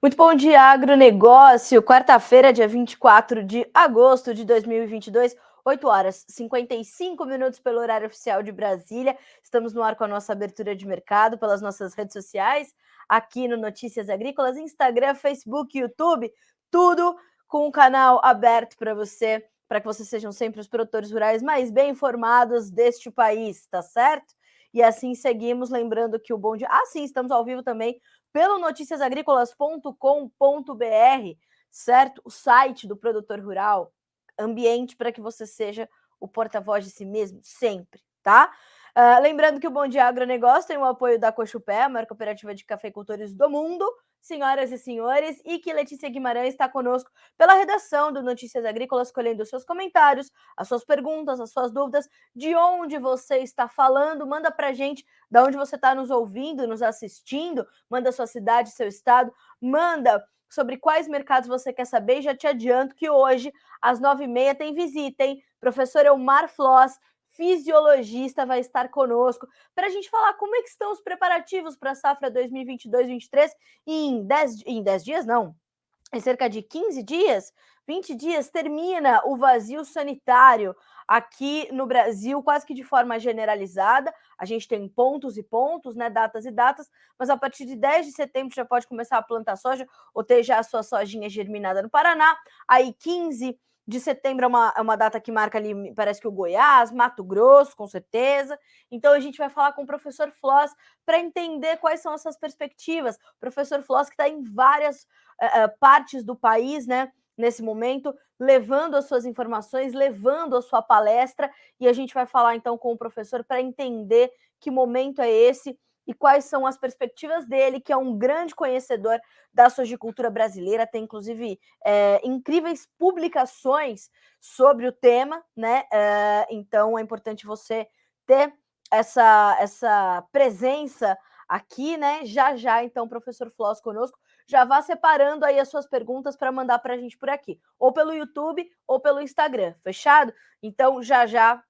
Muito bom dia, agronegócio. Quarta-feira, dia 24 de agosto de 2022, 8 horas 55 minutos pelo horário oficial de Brasília. Estamos no ar com a nossa abertura de mercado pelas nossas redes sociais, aqui no Notícias Agrícolas, Instagram, Facebook, YouTube, tudo com o canal aberto para que vocês sejam sempre os produtores rurais mais bem informados deste país, tá certo? E assim seguimos, lembrando que o Bom Dia... sim, estamos ao vivo também pelo noticiasagricolas.com.br, certo? O site do produtor rural, ambiente para que você seja o porta-voz de si mesmo, sempre, tá? Lembrando que o Bom Dia Agronegócio tem o apoio da Cochupé, a maior cooperativa de cafeicultores do mundo, senhoras e senhores, e que Letícia Guimarães está conosco pela redação do Notícias Agrícolas, colhendo os seus comentários, as suas perguntas, as suas dúvidas, de onde você está falando, manda pra gente de onde você está nos ouvindo, nos assistindo, manda sua cidade, seu estado, manda sobre quais mercados você quer saber, e já te adianto que hoje, às 9h30, tem visita, hein? Professor Elmar Floss, fisiologista, vai estar conosco para a gente falar como é que estão os preparativos para a safra 2022-23 em 10 dias, não, em cerca de 15 dias, 20 dias, termina o vazio sanitário aqui no Brasil, quase que de forma generalizada. A gente tem pontos e pontos, né, datas e datas, mas a partir de 10 de setembro já pode começar a plantar soja ou ter já a sua sojinha germinada no Paraná. Aí 15 de setembro é uma data que marca ali, parece que o Goiás, Mato Grosso, com certeza. Então a gente vai falar com o professor Floss para entender quais são essas perspectivas. O professor Floss que está em várias partes do país, né, nesse momento, levando as suas informações, levando a sua palestra, e a gente vai falar então com o professor para entender que momento é esse e quais são as perspectivas dele, que é um grande conhecedor da sojicultura brasileira, tem inclusive incríveis publicações sobre o tema, né? Então é importante você ter essa presença aqui, né? Já, então, professor Floss conosco. Já vá separando aí as suas perguntas para mandar para a gente por aqui, ou pelo YouTube ou pelo Instagram, fechado? Então, já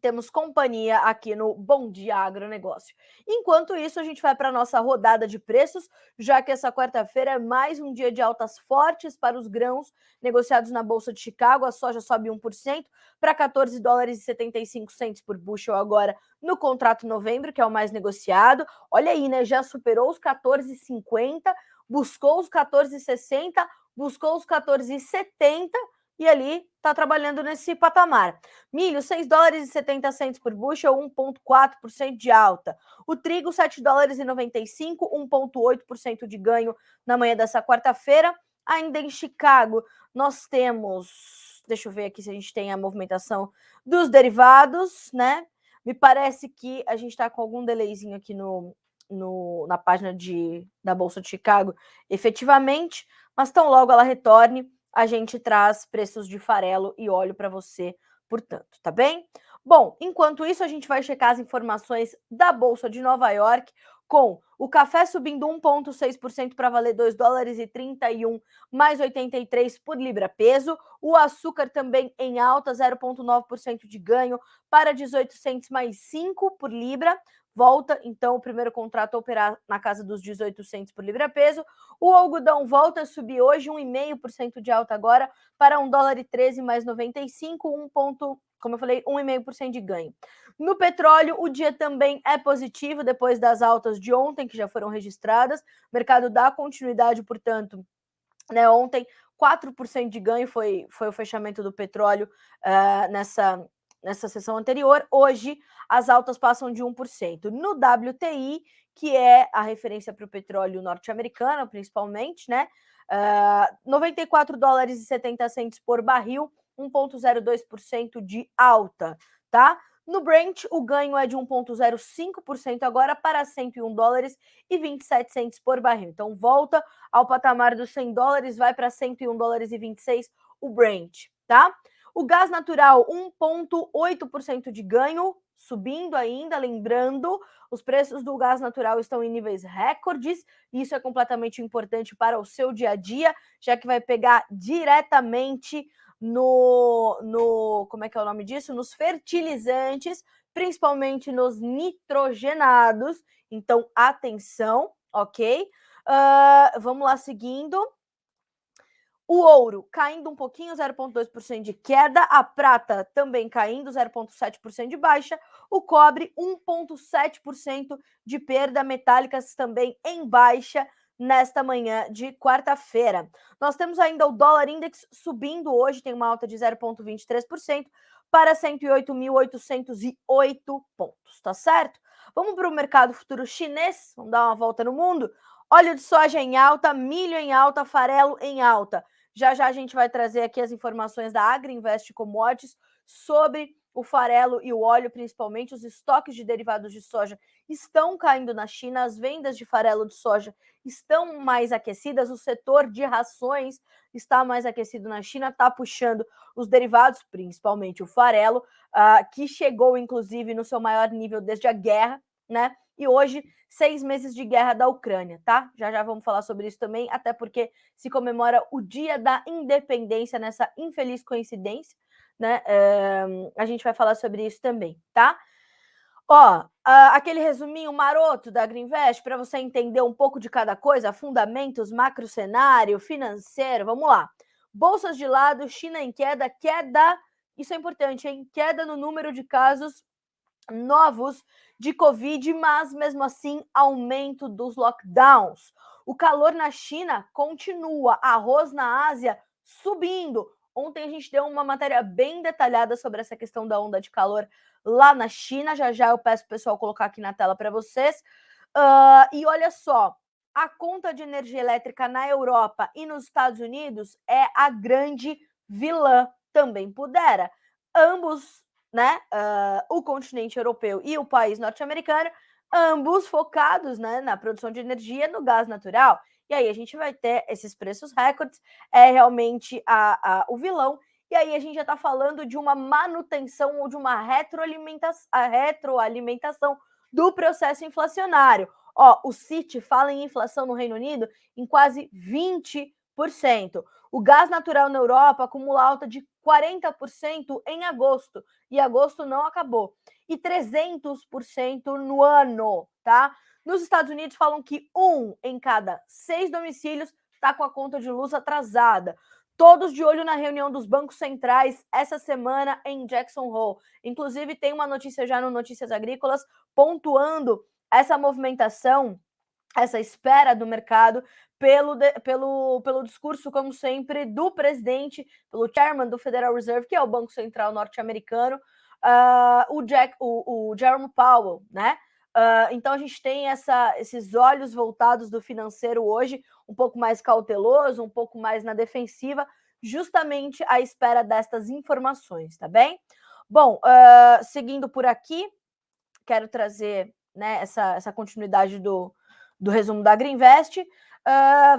temos companhia aqui no Bom Dia Agronegócio. Enquanto isso, a gente vai para a nossa rodada de preços, já que essa quarta-feira é mais um dia de altas fortes para os grãos negociados na Bolsa de Chicago. A soja sobe 1% para 14 dólares e 75 centos por bushel agora no contrato novembro, que é o mais negociado. Olha aí, né? Já superou os 14,50, buscou os 14,60, buscou os 14,70 e ali está trabalhando nesse patamar. Milho, 6 dólares e 70 centos por bushel, 1,4% de alta. O trigo, 7 dólares e 95, 1,8% de ganho na manhã dessa quarta-feira. Ainda em Chicago, nós temos... Deixa eu ver aqui se a gente tem a movimentação dos derivados, né? Me parece que a gente está com algum delayzinho aqui na página da Bolsa de Chicago, efetivamente, mas tão logo ela retorne, a gente traz preços de farelo e óleo para você, portanto, tá bem? Bom, enquanto isso, a gente vai checar as informações da Bolsa de Nova York, com o café subindo 1,6% para valer 2 dólares e 31 mais 83 por libra peso. O açúcar também em alta, 0,9% de ganho para 18 centos mais 5 por libra. Volta, então, o primeiro contrato a operar na casa dos 18 centos por libra peso. O algodão volta a subir hoje, 1,5% de alta agora, para 1 dólar e 13 mais 95, como eu falei, 1,5% de ganho. No petróleo, o dia também é positivo, depois das altas de ontem, que já foram registradas. O mercado dá continuidade, portanto, né, ontem, 4% de ganho foi o fechamento do petróleo nessa sessão anterior. Hoje, as altas passam de 1%. No WTI, que é a referência para o petróleo norte-americano, principalmente, né? 94 dólares e 70 centos por barril, 1,02% de alta, tá? No Brent, o ganho é de 1,05% agora para 101 dólares e 27 centos por barril. Então, volta ao patamar dos 100 dólares, vai para 101 dólares e 26 o Brent, tá? O gás natural, 1,8% de ganho, subindo ainda, lembrando, os preços do gás natural estão em níveis recordes, e isso é completamente importante para o seu dia a dia, já que vai pegar diretamente como é que é o nome disso? Nos fertilizantes, principalmente nos nitrogenados. Então, atenção, ok? Vamos lá, seguindo. O ouro caindo um pouquinho, 0,2% de queda. A prata também caindo, 0,7% de baixa. O cobre, 1,7% de perda. Metálicas também em baixa nesta manhã de quarta-feira. Nós temos ainda o dólar index subindo hoje, tem uma alta de 0,23% para 108.808 pontos, tá certo? Vamos para o mercado futuro chinês, vamos dar uma volta no mundo. Óleo de soja em alta, milho em alta, farelo em alta. Já já a gente vai trazer aqui as informações da Agriinvest Commodities sobre o farelo e o óleo, principalmente. Os estoques de derivados de soja estão caindo na China, as vendas de farelo de soja estão mais aquecidas, o setor de rações está mais aquecido na China, está puxando os derivados, principalmente o farelo, que chegou, inclusive, no seu maior nível desde a guerra, né? E hoje, 6 meses de guerra da Ucrânia, tá? Já já vamos falar sobre isso também, até porque se comemora o Dia da Independência nessa infeliz coincidência, né? A gente vai falar sobre isso também, tá? Ó, aquele resuminho maroto da Agriinvest para você entender um pouco de cada coisa, fundamentos, macro cenário, financeiro, vamos lá. Bolsas de lado, China em queda, isso é importante, hein? Queda no número de casos novos de Covid, mas mesmo assim aumento dos lockdowns. O calor na China continua, arroz na Ásia subindo. Ontem a gente deu uma matéria bem detalhada sobre essa questão da onda de calor lá na China. Já já eu peço o pessoal colocar aqui na tela para vocês. E olha só, a conta de energia elétrica na Europa e nos Estados Unidos é a grande vilã, também pudera. Ambos, né, o continente europeu e o país norte-americano, ambos focados, né, na produção de energia no gás natural. E aí a gente vai ter esses preços recordes, é realmente o vilão. E aí a gente já está falando de uma manutenção ou de uma retroalimentação do processo inflacionário. Ó, o Citi fala em inflação no Reino Unido em quase 20%. O gás natural na Europa acumula alta de 40% em agosto. E agosto não acabou. E 300% no ano, tá? Nos Estados Unidos falam que 1 em cada 6 domicílios está com a conta de luz atrasada. Todos de olho na reunião dos bancos centrais essa semana em Jackson Hole. Inclusive, tem uma notícia já no Notícias Agrícolas pontuando essa movimentação, essa espera do mercado pelo discurso, como sempre, do presidente, pelo chairman do Federal Reserve, que é o Banco Central norte-americano, o Jerome Powell, né? Então a gente tem esses olhos voltados do financeiro hoje, um pouco mais cauteloso, um pouco mais na defensiva, justamente à espera destas informações, tá bem? Bom, seguindo por aqui, quero trazer, né, essa continuidade do resumo da Agriinvest.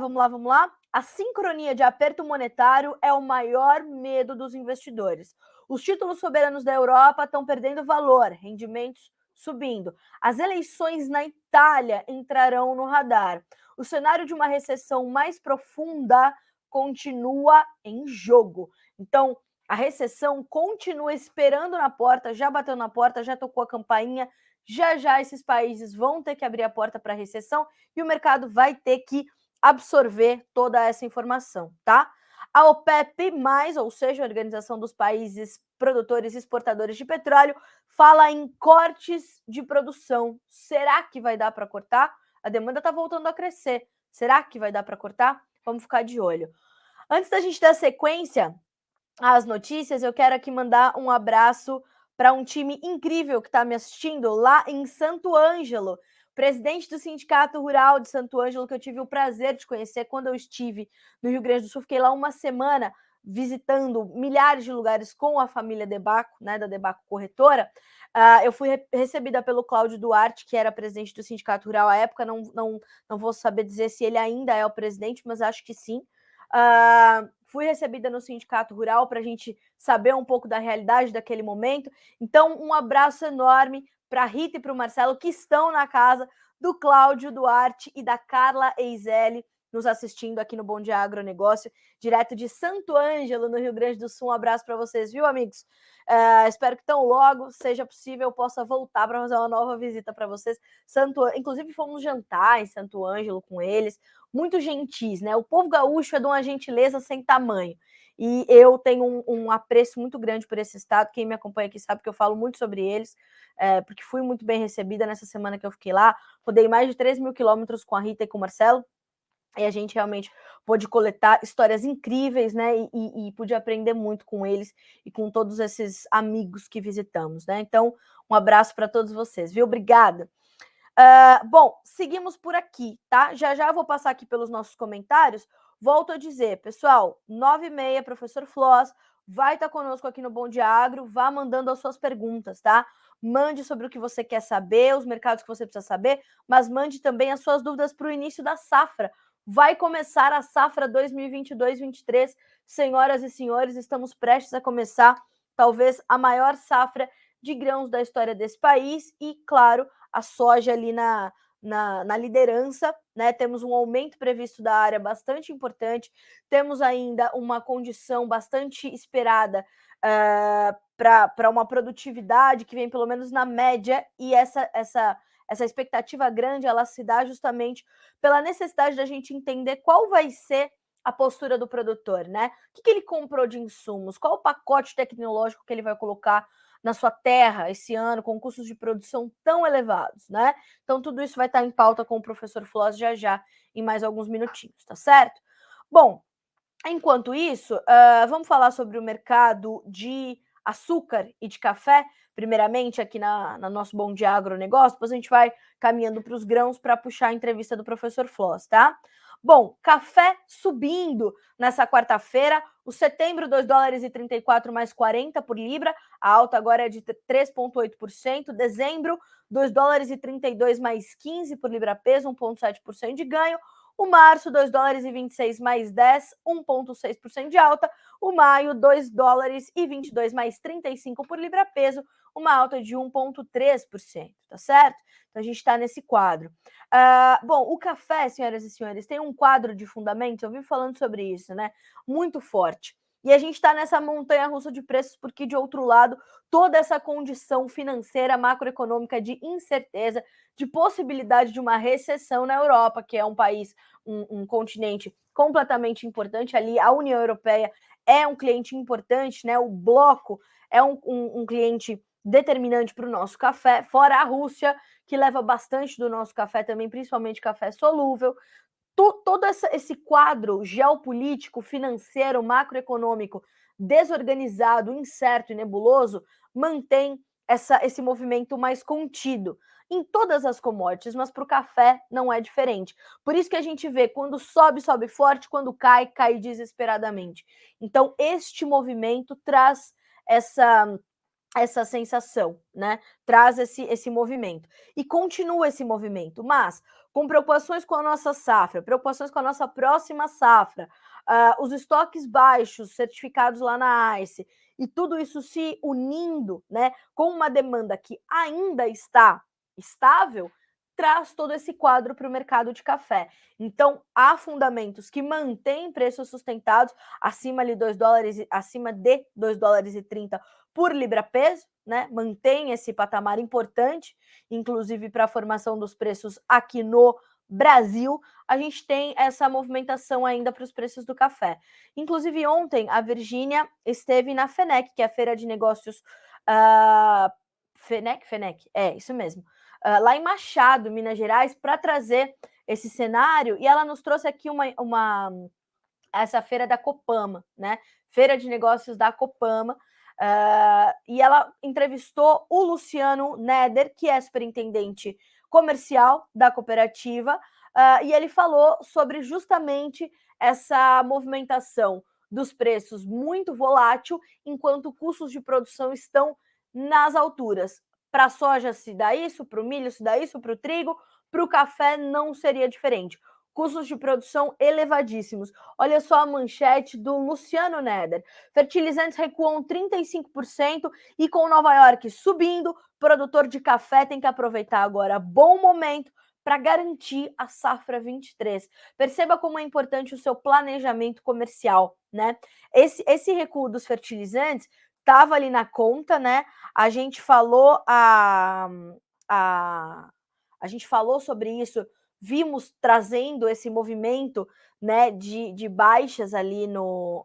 Vamos lá. A sincronia de aperto monetário é o maior medo dos investidores. Os títulos soberanos da Europa estão perdendo valor, rendimentos subindo. As eleições na Itália entrarão no radar. O cenário de uma recessão mais profunda continua em jogo. Então, a recessão continua esperando na porta, já bateu na porta, já tocou a campainha. Já já esses países vão ter que abrir a porta para a recessão e o mercado vai ter que absorver toda essa informação, tá? A OPEP+, ou seja, a Organização dos Países Produtores e Exportadores de Petróleo, fala em cortes de produção. Será que vai dar para cortar? A demanda está voltando a crescer. Será que vai dar para cortar? Vamos ficar de olho. Antes da gente dar sequência às notícias, eu quero aqui mandar um abraço para um time incrível que está me assistindo lá em Santo Ângelo. Presidente do Sindicato Rural de Santo Ângelo, que eu tive o prazer de conhecer quando eu estive no Rio Grande do Sul. Fiquei lá uma semana visitando milhares de lugares com a família Debaco, né, da Debaco Corretora. Eu fui recebida pelo Cláudio Duarte, que era presidente do Sindicato Rural à época. Não vou saber dizer se ele ainda é o presidente, mas acho que sim. Fui recebida no Sindicato Rural para a gente saber um pouco da realidade daquele momento. Então, um abraço enorme para a Rita e para o Marcelo, que estão na casa do Cláudio Duarte e da Carla Eizelli, nos assistindo aqui no Bom Dia Agronegócio, direto de Santo Ângelo, no Rio Grande do Sul. Um abraço para vocês, viu, amigos? Espero que tão logo seja possível eu possa voltar para fazer uma nova visita para vocês. Inclusive, fomos jantar em Santo Ângelo com eles, muito gentis, né? O povo gaúcho é de uma gentileza sem tamanho. E eu tenho um apreço muito grande por esse estado. Quem me acompanha aqui sabe que eu falo muito sobre eles, porque fui muito bem recebida nessa semana que eu fiquei lá. Rodei mais de 3 mil quilômetros com a Rita e com o Marcelo. E a gente realmente pôde coletar histórias incríveis, né? E pude aprender muito com eles e com todos esses amigos que visitamos, né? Então, um abraço para todos vocês, viu? Obrigada. Bom, seguimos por aqui, tá? Já vou passar aqui pelos nossos comentários. Volto a dizer, pessoal, 9h30, professor Floss vai estar conosco aqui no Bom Dia Agro. Vá mandando as suas perguntas, tá? Mande sobre o que você quer saber, os mercados que você precisa saber, mas mande também as suas dúvidas para o início da safra. Vai começar a safra 2022-23. Senhoras e senhores, estamos prestes a começar talvez a maior safra de grãos da história desse país e, claro, a soja ali na liderança, né? Temos um aumento previsto da área bastante importante, temos ainda uma condição bastante esperada para uma produtividade que vem pelo menos na média, e essa expectativa grande ela se dá justamente pela necessidade da gente entender qual vai ser a postura do produtor, né? O que ele comprou de insumos, qual o pacote tecnológico que ele vai colocar na sua terra esse ano, com custos de produção tão elevados, né? Então, tudo isso vai estar em pauta com o professor Floss já, em mais alguns minutinhos, tá certo? Bom, enquanto isso, vamos falar sobre o mercado de açúcar e de café, primeiramente aqui na nosso Bom Dia Agronegócio, depois a gente vai caminhando para os grãos para puxar a entrevista do professor Floss, tá? Bom, café subindo nessa quarta-feira, o setembro, 2 dólares e 34 mais 40 por libra, a alta agora é de 3,8%, dezembro, 2 dólares e 32 mais 15 por libra peso, 1,7% de ganho, o março, 2 dólares e 26 mais 10, 1,6% de alta. O maio, 2 dólares e 22 mais 35 por libra peso, uma alta de 1,3%, tá certo? Então a gente está nesse quadro. Bom, o café, senhoras e senhores, tem um quadro de fundamentos, eu vivo falando sobre isso, né? Muito forte. E a gente está nessa montanha-russa de preços porque, de outro lado, toda essa condição financeira, macroeconômica de incerteza, de possibilidade de uma recessão na Europa, que é um país, um continente completamente importante ali. A União Europeia é um cliente importante, né? O bloco é um cliente determinante para o nosso café, fora a Rússia, que leva bastante do nosso café também, principalmente café solúvel. Todo esse quadro geopolítico, financeiro, macroeconômico desorganizado, incerto e nebuloso mantém esse movimento mais contido em todas as commodities, mas para o café não é diferente. Por isso que a gente vê quando sobe, sobe forte, quando cai, cai desesperadamente. Então, este movimento traz essa sensação, né? Traz esse movimento. E continua esse movimento, mas com preocupações com a nossa safra, preocupações com a nossa próxima safra, os estoques baixos certificados lá na ICE, e tudo isso se unindo, né, com uma demanda que ainda está estável, traz todo esse quadro para o mercado de café. Então, há fundamentos que mantêm preços sustentados acima de 2 dólares, acima de 2 dólares e 30 por libra peso, né? Mantém esse patamar importante, inclusive para a formação dos preços aqui no Brasil. A gente tem essa movimentação ainda para os preços do café. Inclusive, ontem a Virgínia esteve na FENEC, que é a Feira de Negócios. FENEC, é isso mesmo. Lá em Machado, Minas Gerais, para trazer esse cenário, e ela nos trouxe aqui essa feira da Copama, né? Feira de Negócios da Copama, e ela entrevistou o Luciano Neder, que é superintendente comercial da cooperativa, e ele falou sobre justamente essa movimentação dos preços muito volátil, enquanto custos de produção estão nas alturas. Para a soja se dá isso, para o milho se dá isso, para o trigo, para o café não seria diferente. Custos de produção elevadíssimos. Olha só a manchete do Luciano Neder. Fertilizantes recuam 35% e com Nova York subindo, produtor de café tem que aproveitar agora bom momento para garantir a safra 23. Perceba como é importante o seu planejamento comercial, né? Esse recuo dos fertilizantes estava ali na conta, né? A gente falou a gente falou sobre isso, vimos trazendo esse movimento, né, de baixas ali no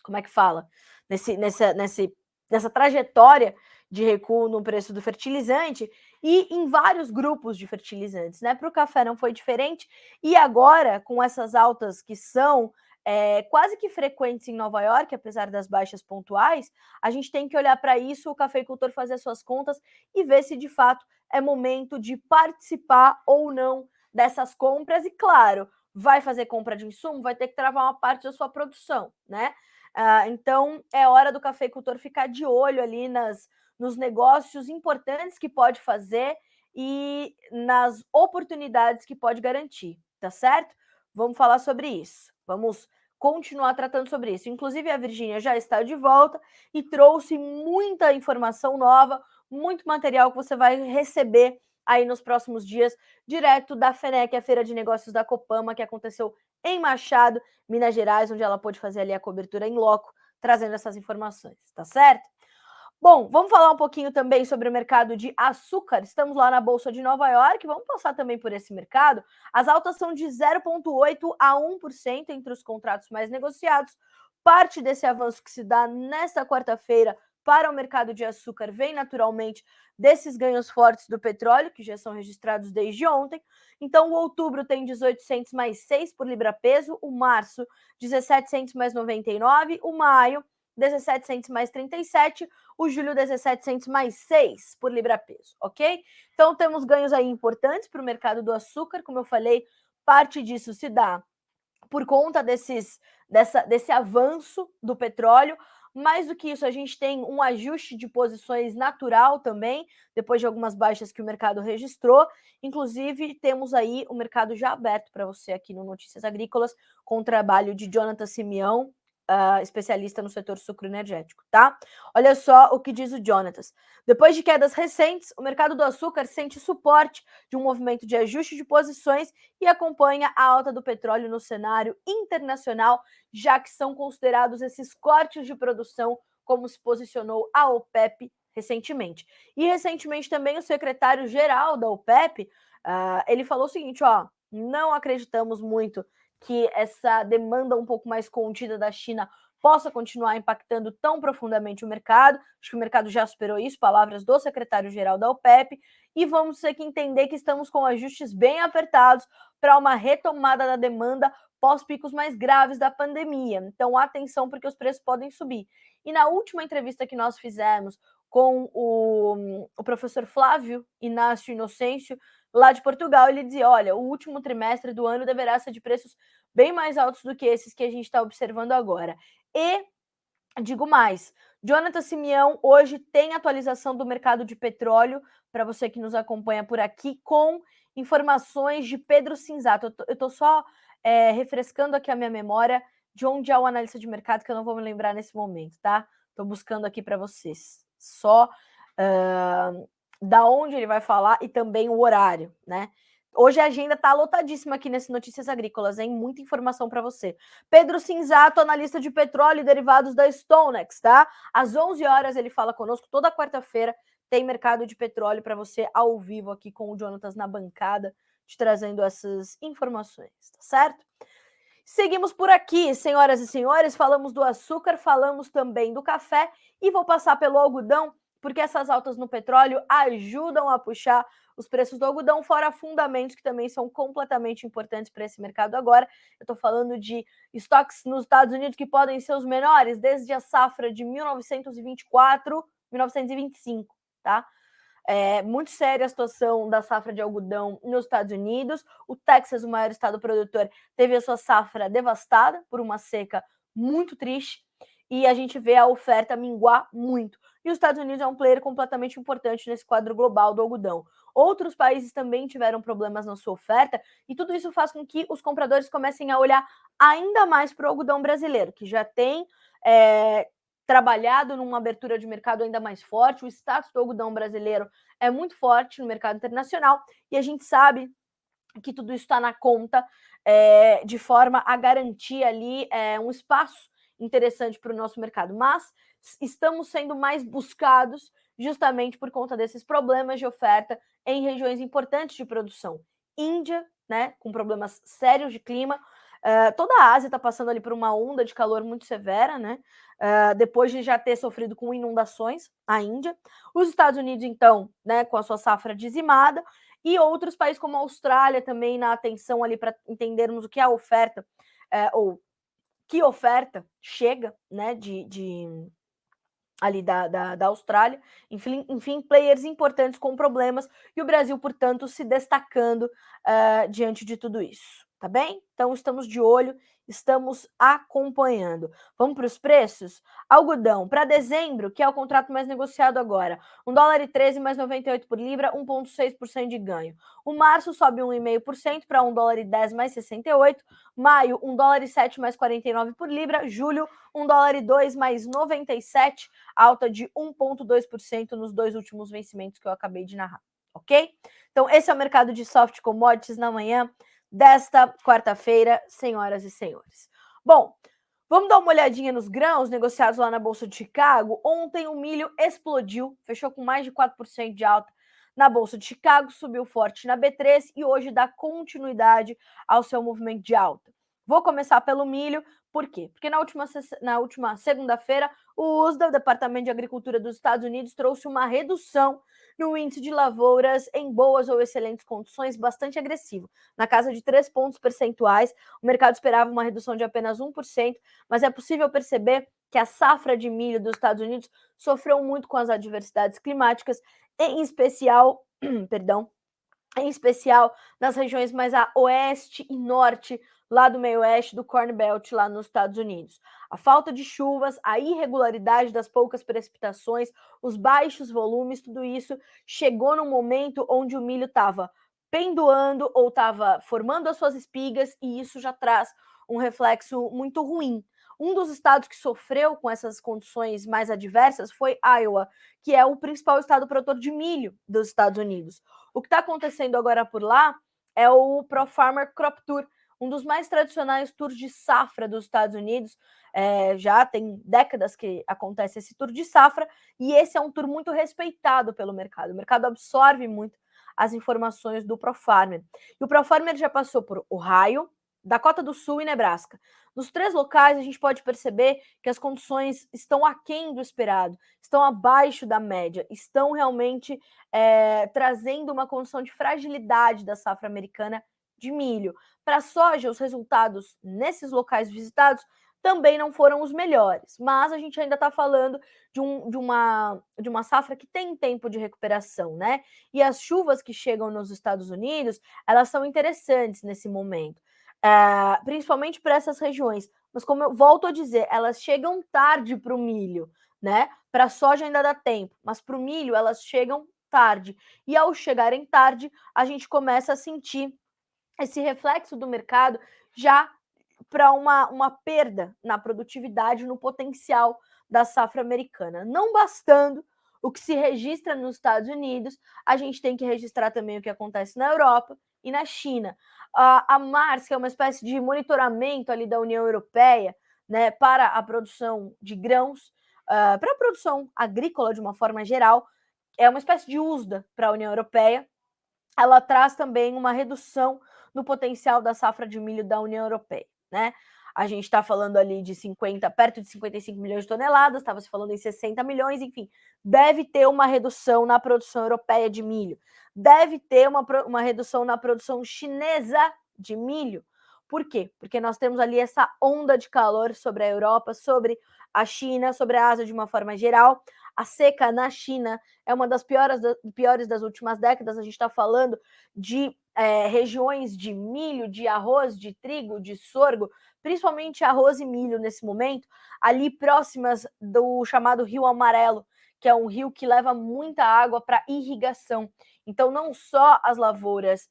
como é que fala? Nessa trajetória de recuo no preço do fertilizante e em vários grupos de fertilizantes, né? Para o café não foi diferente. E agora, com essas altas que são quase que frequentes em Nova York, apesar das baixas pontuais, a gente tem que olhar para isso, o cafeicultor fazer suas contas e ver se de fato é momento de participar ou não dessas compras. E claro, vai fazer compra de insumo, vai ter que travar uma parte da sua produção, né? Então, é hora do cafeicultor ficar de olho ali nos negócios importantes que pode fazer e nas oportunidades que pode garantir, tá certo? Vamos falar sobre isso. Vamos continuar tratando sobre isso. Inclusive, a Virgínia já está de volta e trouxe muita informação nova, muito material que você vai receber aí nos próximos dias, direto da FENEC, a Feira de Negócios da Copama, que aconteceu em Machado, Minas Gerais, onde ela pôde fazer ali a cobertura em loco, trazendo essas informações, tá certo? Bom, vamos falar um pouquinho também sobre o mercado de açúcar. Estamos lá na Bolsa de Nova York, vamos passar também por esse mercado. As altas são de 0,8% a 1% entre os contratos mais negociados. Parte desse avanço que se dá nesta quarta-feira para o mercado de açúcar vem naturalmente desses ganhos fortes do petróleo, que já são registrados desde ontem. Então, o outubro tem 18 centes mais 6 por libra-peso, o março 17 centes mais 99, o maio 17 centes mais 37, o julho 17 centes mais 6 por libra-peso, ok? Então, temos ganhos aí importantes para o mercado do açúcar, como eu falei, parte disso se dá por conta desse avanço do petróleo. Mais do que isso, a gente tem um ajuste de posições natural também, depois de algumas baixas que o mercado registrou. Inclusive, temos aí o mercado já aberto para você aqui no Notícias Agrícolas, com o trabalho de Jonathan Simeão, especialista no setor sucro energético, tá? Olha só o que diz o Jonatas. Depois de quedas recentes, o mercado do açúcar sente suporte de um movimento de ajuste de posições e acompanha a alta do petróleo no cenário internacional, já que são considerados esses cortes de produção, como se posicionou a OPEP recentemente. E recentemente também o secretário-geral da OPEP, ele falou o seguinte, ó, não acreditamos muito que essa demanda um pouco mais contida da China possa continuar impactando tão profundamente o mercado. Acho que o mercado já superou isso, palavras do secretário-geral da OPEP, e vamos ter que entender que estamos com ajustes bem apertados para uma retomada da demanda pós-picos mais graves da pandemia. Então, atenção, porque os preços podem subir. E na última entrevista que nós fizemos com o professor Flávio Inácio Inocêncio, lá de Portugal, ele dizia, olha, o último trimestre do ano deverá ser de preços bem mais altos do que esses que a gente está observando agora. E, digo mais, Jonathan Simeão hoje tem atualização do mercado de petróleo, para você que nos acompanha por aqui, com informações de Pedro Cinzato. Eu estou só refrescando aqui a minha memória de onde é o analista de mercado, que eu não vou me lembrar nesse momento, tá? Estou buscando aqui para vocês. Só da onde ele vai falar e também o horário, né? Hoje a agenda está lotadíssima aqui nesse Notícias Agrícolas, hein? Muita informação para você. Pedro Cinzato, analista de petróleo e derivados da Stonex, tá? Às 11 horas ele fala conosco, toda quarta-feira tem mercado de petróleo para você ao vivo aqui com o Jonatas na bancada, te trazendo essas informações, tá certo? Seguimos por aqui, senhoras e senhores, falamos do açúcar, falamos também do café e vou passar pelo algodão, porque essas altas no petróleo ajudam a puxar os preços do algodão, fora fundamentos que também são completamente importantes para esse mercado agora. Eu estou falando de estoques nos Estados Unidos que podem ser os menores desde a safra de 1924, 1925, tá? É muito séria a situação da safra de algodão nos Estados Unidos. O Texas, o maior estado produtor, teve a sua safra devastada por uma seca muito triste e a gente vê a oferta minguar muito. E os Estados Unidos é um player completamente importante nesse quadro global do algodão. Outros países também tiveram problemas na sua oferta e tudo isso faz com que os compradores comecem a olhar ainda mais para o algodão brasileiro, que já tem trabalhado numa abertura de mercado ainda mais forte. O status do algodão brasileiro é muito forte no mercado internacional e a gente sabe que tudo isso está na conta de forma a garantir ali um espaço interessante para o nosso mercado. Mas estamos sendo mais buscados justamente por conta desses problemas de oferta em regiões importantes de produção. Índia, né, com problemas sérios de clima. Toda a Ásia está passando ali por uma onda de calor muito severa, né? Depois de já ter sofrido com inundações, a Índia. Os Estados Unidos, então, né, com a sua safra dizimada, e outros países como a Austrália também na atenção ali para entendermos o que é a oferta, ou que oferta chega, né, ali da Austrália, enfim, players importantes com problemas, e o Brasil, portanto, se destacando diante de tudo isso, tá bem? Então, estamos de olho, estamos acompanhando. Vamos para os preços? Algodão, para dezembro, que é o contrato mais negociado agora, $1,13 mais 98 por libra, 1,6% de ganho. O março sobe 1,5% para $1,10 mais 68, maio, $1,07 mais 49 por libra, julho, $1,02 mais 97, alta de 1,2% nos dois últimos vencimentos que eu acabei de narrar, ok? Então, esse é o mercado de soft commodities na manhã desta quarta-feira, senhoras e senhores. Bom, vamos dar uma olhadinha nos grãos negociados lá na Bolsa de Chicago. Ontem o milho explodiu, fechou com mais de 4% de alta na Bolsa de Chicago, subiu forte na B3 e hoje dá continuidade ao seu movimento de alta. Vou começar pelo milho, por quê? Porque na última segunda-feira, o USDA, o Departamento de Agricultura dos Estados Unidos, trouxe uma redução no índice de lavouras em boas ou excelentes condições, bastante agressivo, na casa de 3 pontos percentuais. O mercado esperava uma redução de apenas 1%, mas é possível perceber que a safra de milho dos Estados Unidos sofreu muito com as adversidades climáticas, em especial, nas regiões mais a oeste e norte, lá do meio oeste do Corn Belt, lá nos Estados Unidos. A falta de chuvas, a irregularidade das poucas precipitações, os baixos volumes, tudo isso chegou num momento onde o milho estava pendoando ou estava formando as suas espigas, e isso já traz um reflexo muito ruim. Um dos estados que sofreu com essas condições mais adversas foi Iowa, que é o principal estado produtor de milho dos Estados Unidos. O que está acontecendo agora por lá é o ProFarmer Crop Tour, um dos mais tradicionais tours de safra dos Estados Unidos. Já tem décadas que acontece esse tour de safra, e esse é um tour muito respeitado pelo mercado. O mercado absorve muito as informações do ProFarmer. E o ProFarmer já passou por Ohio, Dakota do Sul e Nebraska. Nos 3 locais, a gente pode perceber que as condições estão aquém do esperado, estão abaixo da média, estão realmente trazendo uma condição de fragilidade da safra americana de milho. Para a soja, os resultados nesses locais visitados também não foram os melhores, mas a gente ainda está falando de uma safra que tem tempo de recuperação, né? E as chuvas que chegam nos Estados Unidos, elas são interessantes nesse momento, principalmente para essas regiões. Mas como eu volto a dizer, elas chegam tarde para o milho, né? Para a soja ainda dá tempo, mas para o milho elas chegam tarde. E ao chegarem tarde, a gente começa a sentir esse reflexo do mercado já para uma perda na produtividade, no potencial da safra americana. Não bastando o que se registra nos Estados Unidos, a gente tem que registrar também o que acontece na Europa e na China. A MARS, que é uma espécie de monitoramento ali da União Europeia, né, para a produção de grãos, para a produção agrícola de uma forma geral, é uma espécie de USDA para a União Europeia. Ela traz também uma redução no potencial da safra de milho da União Europeia, né? A gente está falando ali de perto de 55 milhões de toneladas, estava se falando em 60 milhões, enfim, deve ter uma redução na produção europeia de milho, deve ter uma redução na produção chinesa de milho. Por quê? Porque nós temos ali essa onda de calor sobre a Europa, sobre a China, sobre a Ásia de uma forma geral. A seca na China é uma das piores das últimas décadas. A gente está falando de regiões de milho, de arroz, de trigo, de sorgo, principalmente arroz e milho nesse momento, ali próximas do chamado Rio Amarelo, que é um rio que leva muita água para irrigação. Então, não só as lavouras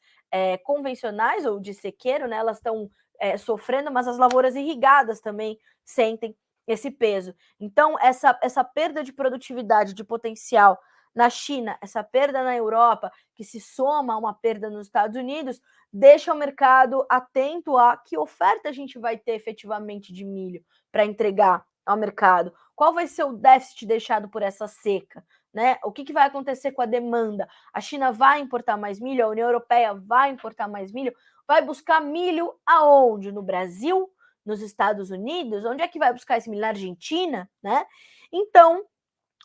convencionais ou de sequeiro, né, elas estão sofrendo, mas as lavouras irrigadas também sentem esse peso. Então, essa perda de produtividade, de potencial na China, essa perda na Europa, que se soma a uma perda nos Estados Unidos, deixa o mercado atento a que oferta a gente vai ter efetivamente de milho para entregar ao mercado. Qual vai ser o déficit deixado por essa seca? Né? O que vai acontecer com a demanda? A China vai importar mais milho? A União Europeia vai importar mais milho? Vai buscar milho aonde? No Brasil? Nos Estados Unidos? Onde é que vai buscar esse milho? Na Argentina? Né? Então,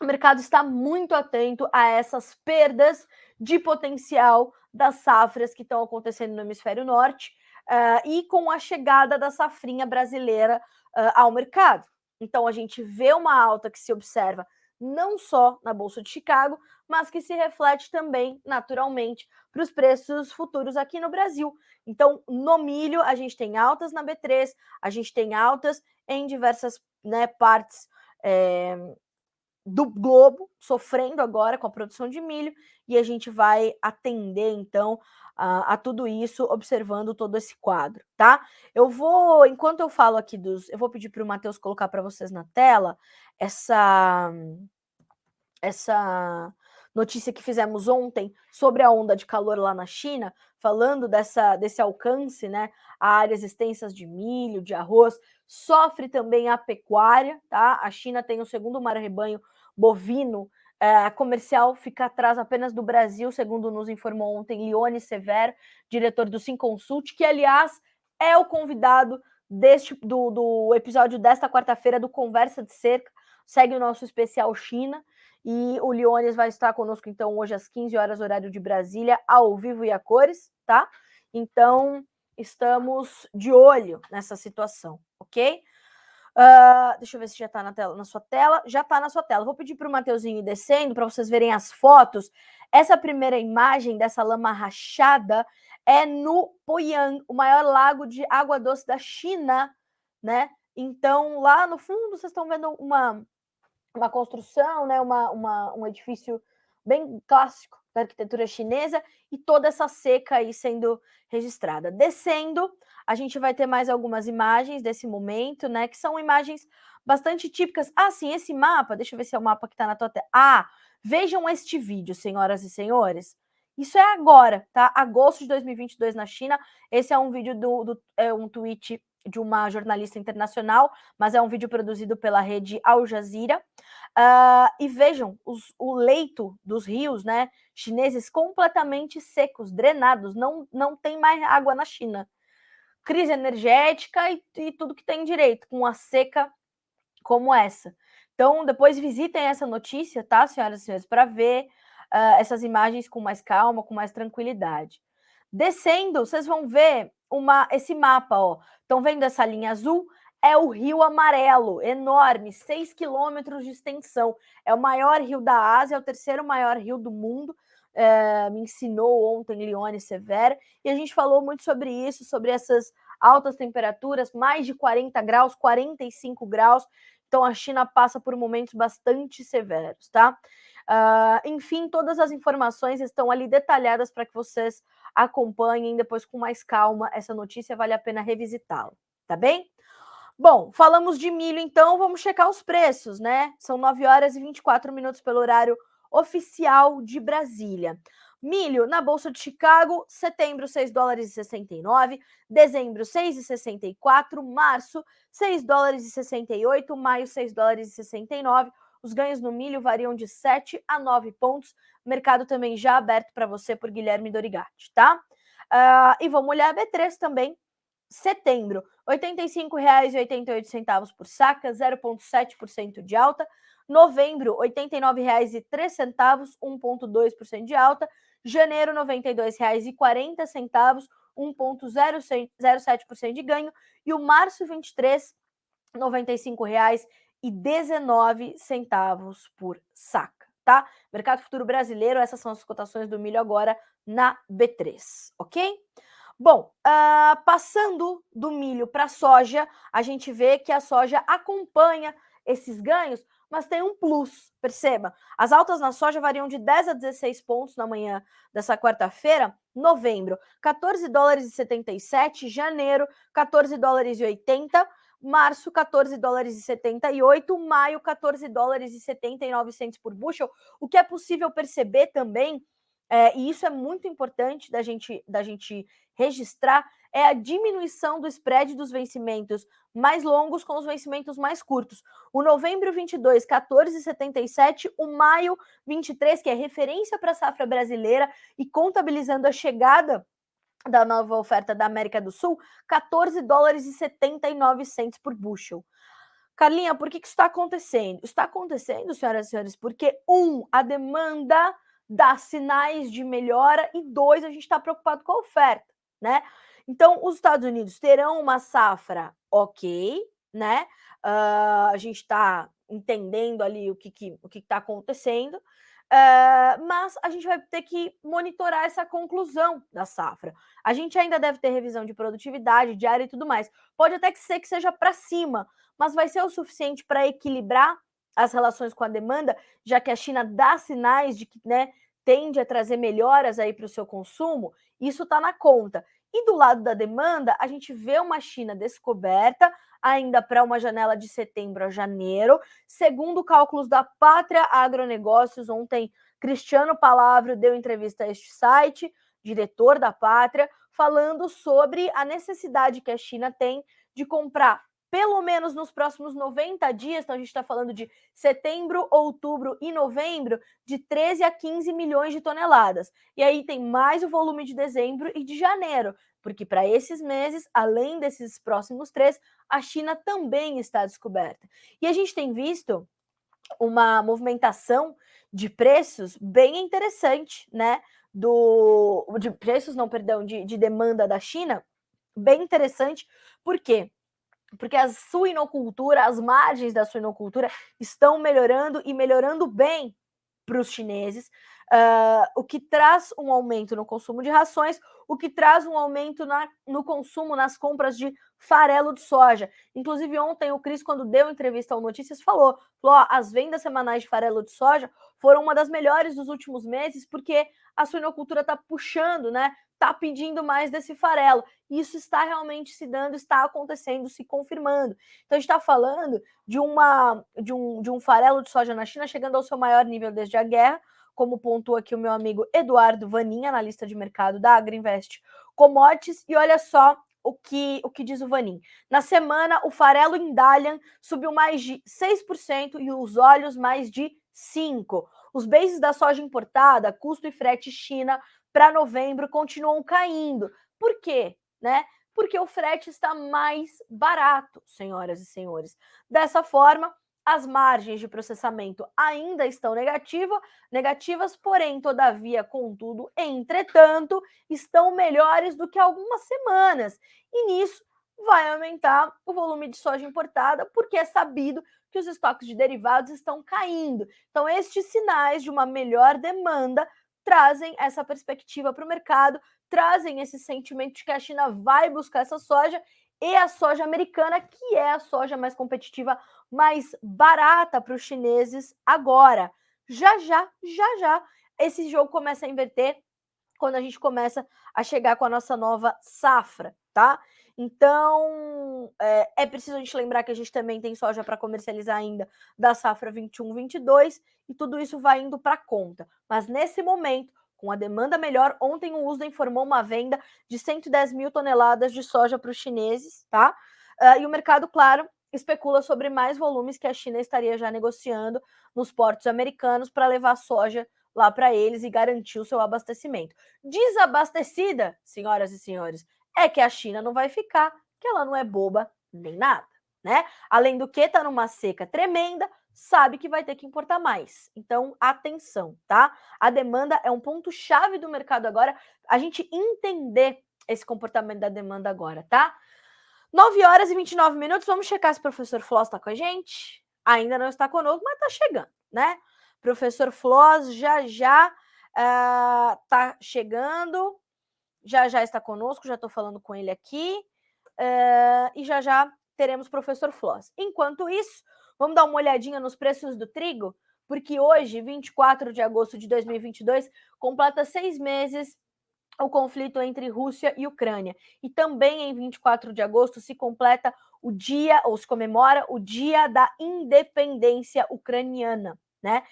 o mercado está muito atento a essas perdas de potencial das safras que estão acontecendo no hemisfério norte e com a chegada da safrinha brasileira ao mercado. Então, a gente vê uma alta que se observa não só na Bolsa de Chicago, mas que se reflete também, naturalmente, para os preços futuros aqui no Brasil. Então, no milho, a gente tem altas na B3, a gente tem altas em diversas partes do globo, sofrendo agora com a produção de milho, e a gente vai atender, então, a tudo isso, observando todo esse quadro, tá? Enquanto eu falo aqui eu vou pedir para o Matheus colocar para vocês na tela essa notícia que fizemos ontem sobre a onda de calor lá na China, falando desse alcance, né, a áreas extensas de milho, de arroz, sofre também a pecuária, tá? A China tem o segundo maior rebanho bovino comercial, fica atrás apenas do Brasil, segundo nos informou ontem Lione Severo, diretor do Simconsult, que, aliás, é o convidado do episódio desta quarta-feira do Conversa de Cerca, segue o nosso especial China, e o Leones vai estar conosco, então, hoje às 15 horas, horário de Brasília, ao vivo e a cores, tá? Então, estamos de olho nessa situação, ok? Deixa eu ver se já está na sua tela. Já está na sua tela. Vou pedir para o Mateuzinho ir descendo para vocês verem as fotos. Essa primeira imagem dessa lama rachada é no Poyang, o maior lago de água doce da China, né? Então, lá no fundo, vocês estão vendo uma construção, né, um edifício bem clássico da arquitetura chinesa e toda essa seca aí sendo registrada. Descendo, a gente vai ter mais algumas imagens desse momento, né, que são imagens bastante típicas. Sim, esse mapa, deixa eu ver se é o mapa que está na tua tela. Vejam este vídeo, senhoras e senhores. Isso é agora, tá? Agosto de 2022 na China. Esse é um vídeo um tweet de uma jornalista internacional, mas é um vídeo produzido pela rede Al Jazeera. E vejam o leito dos rios, né, chineses completamente secos, drenados, não tem mais água na China. Crise energética e tudo que tem direito, com a seca como essa. Então, depois visitem essa notícia, tá, senhoras e senhores, para ver essas imagens com mais calma, com mais tranquilidade. Descendo, vocês vão ver esse mapa, ó. Estão vendo essa linha azul? É o Rio Amarelo, enorme, 6 quilômetros de extensão. É o maior rio da Ásia, é o terceiro maior rio do mundo. Me ensinou ontem Lione Severo, e a gente falou muito sobre isso, sobre essas altas temperaturas, mais de 40 graus, 45 graus. Então a China passa por momentos bastante severos, tá? Enfim, todas as informações estão ali detalhadas para que vocês acompanhem depois com mais calma essa notícia, vale a pena revisitá-la, tá bem? Bom, falamos de milho, então vamos checar os preços, né? São 9 horas e 24 minutos pelo horário oficial de Brasília. Milho na Bolsa de Chicago, setembro, 6 dólares e 69, dezembro, 6,64, março, 6 dólares e 68, maio, 6 dólares e 69. Os ganhos no milho variam de 7 a 9 pontos. Mercado também já aberto para você por Guilherme Dorigatti, tá? E vamos olhar a B3 também. Setembro, R$ 85,88 por saca, 0,7% de alta. Novembro, R$ 89,03, 1,2% de alta. Janeiro, R$ 92,40, 1,07% de ganho. E o março 23, R$ 95,19 por saca, tá? Mercado futuro brasileiro, essas são as cotações do milho agora na B3, ok? Bom, passando do milho para a soja, a gente vê que a soja acompanha esses ganhos, mas tem um plus, perceba. As altas na soja variam de 10 a 16 pontos na manhã dessa quarta-feira. Novembro, 14 dólares e 77, janeiro, 14 dólares e 80, março 14 dólares e 78, maio 14 dólares e 79 cents por bushel. O que é possível perceber também, e isso é muito importante da gente registrar, é a diminuição do spread dos vencimentos mais longos com os vencimentos mais curtos. O novembro 22, 14,77, o maio 23, que é referência para a safra brasileira e contabilizando a chegada da nova oferta da América do Sul, 14 dólares e 79 cents por bushel. Carlinha, por que isso está acontecendo? Isso está acontecendo, senhoras e senhores, porque, a demanda dá sinais de melhora e, dois, a gente está preocupado com a oferta, né? Então, os Estados Unidos terão uma safra ok, né? A gente está entendendo ali o que está acontecendo, mas a gente vai ter que monitorar essa conclusão da safra. A gente ainda deve ter revisão de produtividade, diária e tudo mais. Pode até ser que seja para cima, mas vai ser o suficiente para equilibrar as relações com a demanda, já que a China dá sinais de que, né, tende a trazer melhoras aí para o seu consumo, isso está na conta. E do lado da demanda, a gente vê uma China descoberta ainda para uma janela de setembro a janeiro. Segundo cálculos da Pátria Agronegócios, ontem Cristiano Palavro deu entrevista a este site, diretor da Pátria, falando sobre a necessidade que a China tem de comprar pelo menos nos próximos 90 dias, então a gente está falando de setembro, outubro e novembro, de 13 a 15 milhões de toneladas. E aí tem mais o volume de dezembro e de janeiro, porque para esses meses, além desses próximos 3, a China também está descoberta. E a gente tem visto uma movimentação de preços bem interessante, né? De preços, não, perdão, de demanda da China, bem interessante. Por quê? Porque a suinocultura, as margens da suinocultura estão melhorando e melhorando bem para os chineses, o que traz um aumento no consumo de rações, o que traz um aumento no consumo, nas compras de farelo de soja. Inclusive, ontem o Cris, quando deu entrevista ao Notícias, falou as vendas semanais de farelo de soja foram uma das melhores dos últimos meses, porque a suinocultura está puxando, né? Está pedindo mais desse farelo. Isso está realmente se dando, está acontecendo, se confirmando. Então, a gente está falando de um farelo de soja na China chegando ao seu maior nível desde a guerra, como pontua aqui o meu amigo Eduardo Vanin, analista de mercado da Agriinvest Commodities. E olha só o que diz o Vanin. Na semana, o farelo em Dalian subiu mais de 6% e os óleos mais de 5%. Os bases da soja importada, custo e frete China para novembro continuam caindo. Por quê? Né? Porque o frete está mais barato, senhoras e senhores. Dessa forma, as margens de processamento ainda estão negativas, porém, todavia, contudo, entretanto, estão melhores do que algumas semanas. E nisso vai aumentar o volume de soja importada, porque é sabido que os estoques de derivados estão caindo. Então, estes sinais de uma melhor demanda trazem essa perspectiva para o mercado, trazem esse sentimento de que a China vai buscar essa soja, e a soja americana, que é a soja mais competitiva, mais barata para os chineses agora. Já, esse jogo começa a inverter quando a gente começa a chegar com a nossa nova safra, tá? Então, é preciso a gente lembrar que a gente também tem soja para comercializar ainda da safra 21-22, e tudo isso vai indo para conta. Mas nesse momento, com a demanda melhor, ontem o USDA informou uma venda de 110 mil toneladas de soja para os chineses, tá? E o mercado, claro, especula sobre mais volumes que a China estaria já negociando nos portos americanos para levar soja lá para eles e garantir o seu abastecimento. Desabastecida, senhoras e senhores, é que a China não vai ficar, que ela não é boba nem nada, né? Além do que, está numa seca tremenda, sabe que vai ter que importar mais. Então, atenção, tá? A demanda é um ponto-chave do mercado agora, a gente entender esse comportamento da demanda agora, tá? 9 horas e 29 minutos, vamos checar se o professor Floss está com a gente? Ainda não está conosco, mas está chegando, né? Professor Floss já está chegando, já está conosco, já estou falando com ele aqui, e já teremos professor Floss. Enquanto isso, vamos dar uma olhadinha nos preços do trigo, porque hoje, 24 de agosto de 2022, completa 6 meses o conflito entre Rússia e Ucrânia. E também em 24 de agosto se completa o dia, ou se comemora o Dia da Independência Ucraniana, né?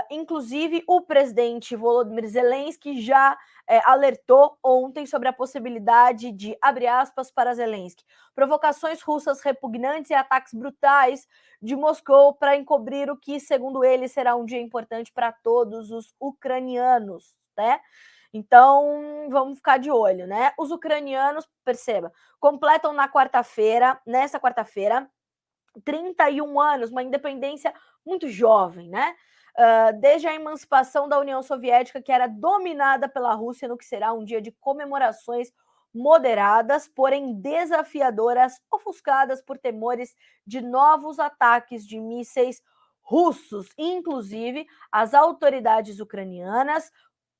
Inclusive, o presidente Volodymyr Zelensky já alertou ontem sobre a possibilidade de, abre aspas para Zelensky, provocações russas repugnantes e ataques brutais de Moscou para encobrir o que, segundo ele, será um dia importante para todos os ucranianos, né? Então, vamos ficar de olho, né? Os ucranianos, perceba, completam nessa quarta-feira, 31 anos, uma independência muito jovem, né? Desde a emancipação da União Soviética, que era dominada pela Rússia, no que será um dia de comemorações moderadas, porém desafiadoras, ofuscadas por temores de novos ataques de mísseis russos. Inclusive, as autoridades ucranianas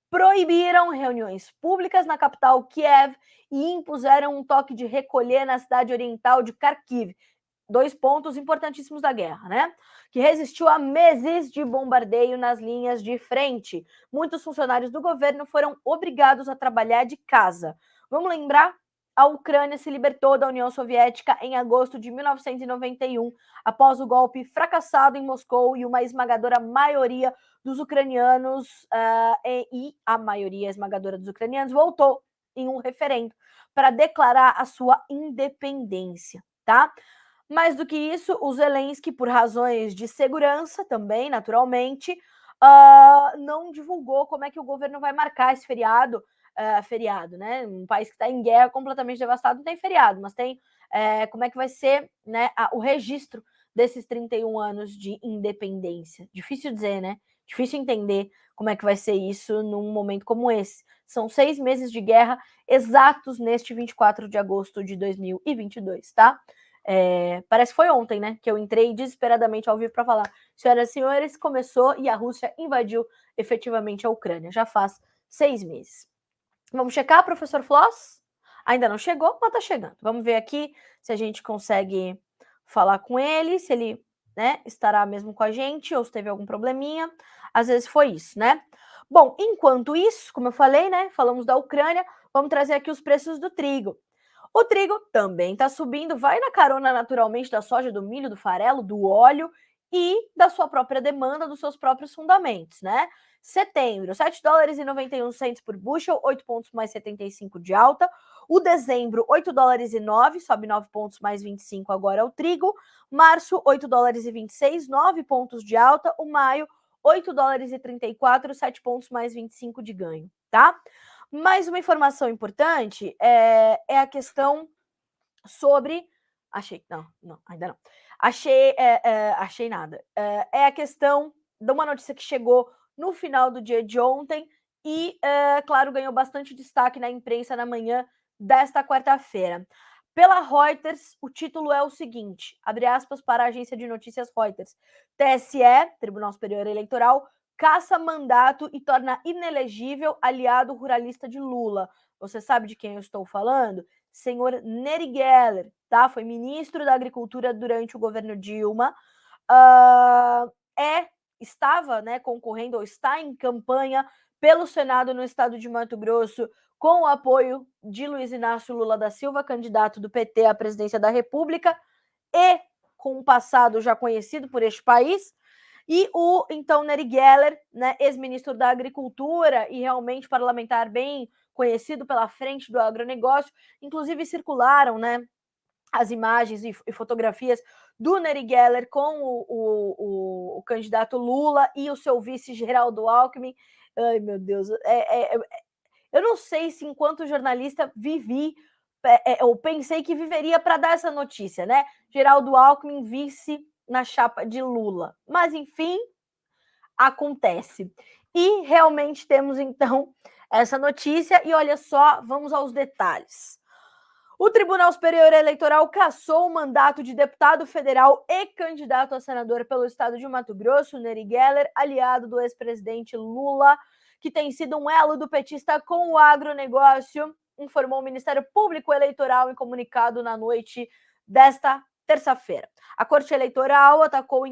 proibiram reuniões públicas na capital Kiev e impuseram um toque de recolher na cidade oriental de Kharkiv. 2 pontos importantíssimos da guerra, né? Que resistiu a meses de bombardeio nas linhas de frente. Muitos funcionários do governo foram obrigados a trabalhar de casa. Vamos lembrar? A Ucrânia se libertou da União Soviética em agosto de 1991, após o golpe fracassado em Moscou e uma esmagadora maioria dos ucranianos, e a maioria esmagadora dos ucranianos voltou em um referendo para declarar a sua independência, tá? Mais do que isso, o Zelensky, por razões de segurança também, naturalmente, não divulgou como é que o governo vai marcar esse feriado, né? Um país que está em guerra, completamente devastado, não tem feriado, mas tem como é que vai ser, né, o registro desses 31 anos de independência. Difícil dizer, né? Difícil entender como é que vai ser isso num momento como esse. São 6 meses de guerra exatos neste 24 de agosto de 2022, tá? Parece que foi ontem, né? Que eu entrei desesperadamente ao vivo para falar. Senhoras e senhores, começou e a Rússia invadiu efetivamente a Ucrânia. Já faz 6 meses. Vamos checar, professor Floss? Ainda não chegou, mas tá chegando. Vamos ver aqui se a gente consegue falar com ele, se ele, né, estará mesmo com a gente ou se teve algum probleminha. Às vezes foi isso, né? Bom, enquanto isso, como eu falei, né, falamos da Ucrânia, vamos trazer aqui os preços do trigo. O trigo também está subindo, vai na carona naturalmente da soja, do milho, do farelo, do óleo e da sua própria demanda, dos seus próprios fundamentos, né? Setembro, 7 dólares e 91 cents por bushel, 8 pontos mais 75 de alta. O dezembro, 8 dólares e 9, sobe 9 pontos mais 25 agora é o trigo. Março, 8 dólares e 26, 9 pontos de alta. O maio, 8 dólares e 34, 7 pontos mais 25 de ganho, tá? Mais uma informação importante é a questão sobre. Não, ainda não. Achei nada. É a questão de uma notícia que chegou no final do dia de ontem e, claro, ganhou bastante destaque na imprensa na manhã desta quarta-feira. Pela Reuters, o título é o seguinte, abre aspas para a agência de notícias Reuters. TSE, Tribunal Superior Eleitoral, caça mandato e torna inelegível aliado ruralista de Lula. Você sabe de quem eu estou falando? Senhor Neri Geller, tá? Foi ministro da Agricultura durante o governo Dilma. Estava, né, concorrendo ou está em campanha pelo Senado no estado de Mato Grosso com o apoio de Luiz Inácio Lula da Silva, candidato do PT à presidência da República, e com um passado já conhecido por este país. E o, então, Neri Geller, né, ex-ministro da Agricultura e realmente parlamentar bem conhecido pela frente do agronegócio, inclusive circularam, né, as imagens e fotografias do Neri Geller com o candidato Lula e o seu vice Geraldo Alckmin. Ai, meu Deus, eu não sei se enquanto jornalista ou pensei que viveria para dar essa notícia, né? Geraldo Alckmin vice na chapa de Lula. Mas, enfim, acontece. E realmente temos, então, essa notícia. E olha só, vamos aos detalhes. O Tribunal Superior Eleitoral cassou o mandato de deputado federal e candidato a senador pelo estado de Mato Grosso, Neri Geller, aliado do ex-presidente Lula, que tem sido um elo do petista com o agronegócio, informou o Ministério Público Eleitoral em comunicado na noite desta terça-feira. A Corte Eleitoral acatou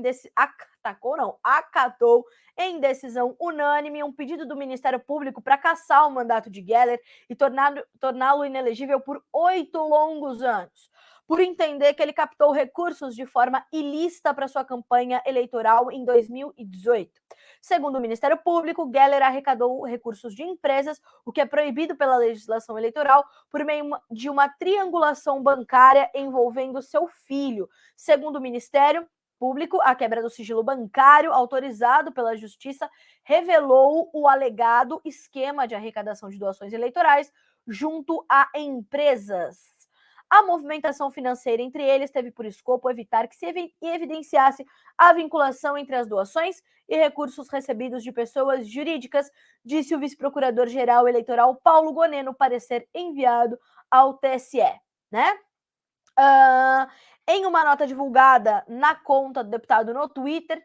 em decisão unânime um pedido do Ministério Público para cassar o mandato de Geller e torná-lo inelegível por 8 longos anos, por entender que ele captou recursos de forma ilícita para sua campanha eleitoral em 2018. Segundo o Ministério Público, Geller arrecadou recursos de empresas, o que é proibido pela legislação eleitoral, por meio de uma triangulação bancária envolvendo seu filho. Segundo o Ministério Público, a quebra do sigilo bancário autorizado pela Justiça revelou o alegado esquema de arrecadação de doações eleitorais junto a empresas. A movimentação financeira entre eles teve por escopo evitar que se evidenciasse a vinculação entre as doações e recursos recebidos de pessoas jurídicas, disse o vice-procurador-geral eleitoral Paulo Gonet no parecer enviado ao TSE, né? Em uma nota divulgada na conta do deputado no Twitter,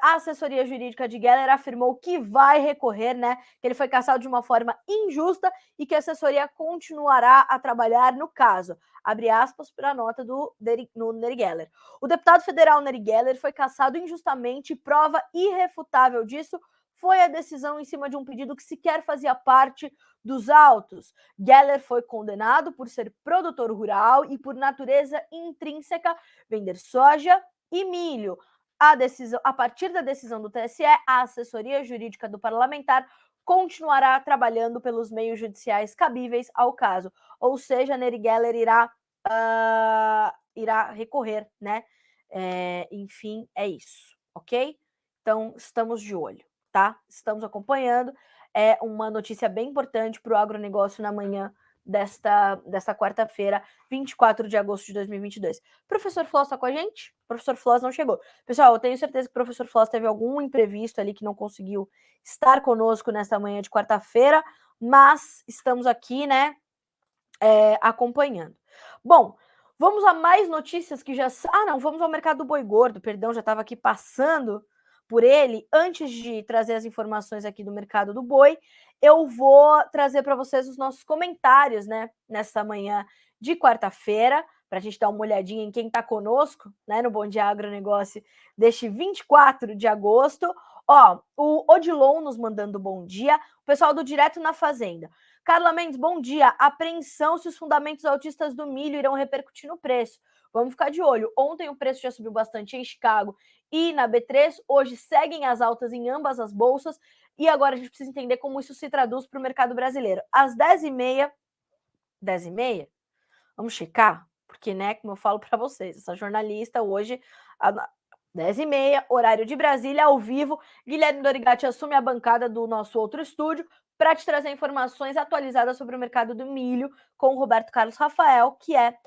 a assessoria jurídica de Geller afirmou que vai recorrer, né? Que ele foi cassado de uma forma injusta e que a assessoria continuará a trabalhar no caso. Abre aspas para a nota do Nery Geller. O deputado federal Nery Geller foi cassado injustamente e prova irrefutável disso foi a decisão em cima de um pedido que sequer fazia parte dos autos. Geller foi condenado por ser produtor rural e, por natureza intrínseca, vender soja e milho. A partir da decisão do TSE, a assessoria jurídica do parlamentar continuará trabalhando pelos meios judiciais cabíveis ao caso. Ou seja, Nery Geller irá recorrer, né? Enfim, é isso, ok? Então, estamos de olho, tá? Estamos acompanhando. É uma notícia bem importante para o agronegócio na manhã desta quarta-feira, 24 de agosto de 2022. Professor Floss está com a gente? O professor Floss não chegou. Pessoal, eu tenho certeza que o professor Floss teve algum imprevisto ali que não conseguiu estar conosco nesta manhã de quarta-feira, mas estamos aqui, né, acompanhando. Bom, vamos a mais notícias que já... não, vamos ao mercado do boi gordo, perdão, já estava aqui passando por ele. Antes de trazer as informações aqui do mercado do boi, eu vou trazer para vocês os nossos comentários, né, nessa manhã de quarta-feira, para a gente dar uma olhadinha em quem está conosco, né, no Bom Dia Agronegócio deste 24 de agosto. Ó, o Odilon nos mandando bom dia, o pessoal do Direto na Fazenda. Carla Mendes, bom dia. Apreensão se os fundamentos altistas do milho irão repercutir no preço. Vamos ficar de olho. Ontem o preço já subiu bastante em Chicago e na B3. Hoje seguem as altas em ambas as bolsas. E agora a gente precisa entender como isso se traduz para o mercado brasileiro. Às 10h30, 10h30, vamos checar? Porque, né, como eu falo para vocês, essa jornalista hoje, 10h30, horário de Brasília, ao vivo, Guilherme Dorigatti assume a bancada do nosso outro estúdio para te trazer informações atualizadas sobre o mercado do milho com o Roberto Carlos Rafael, que é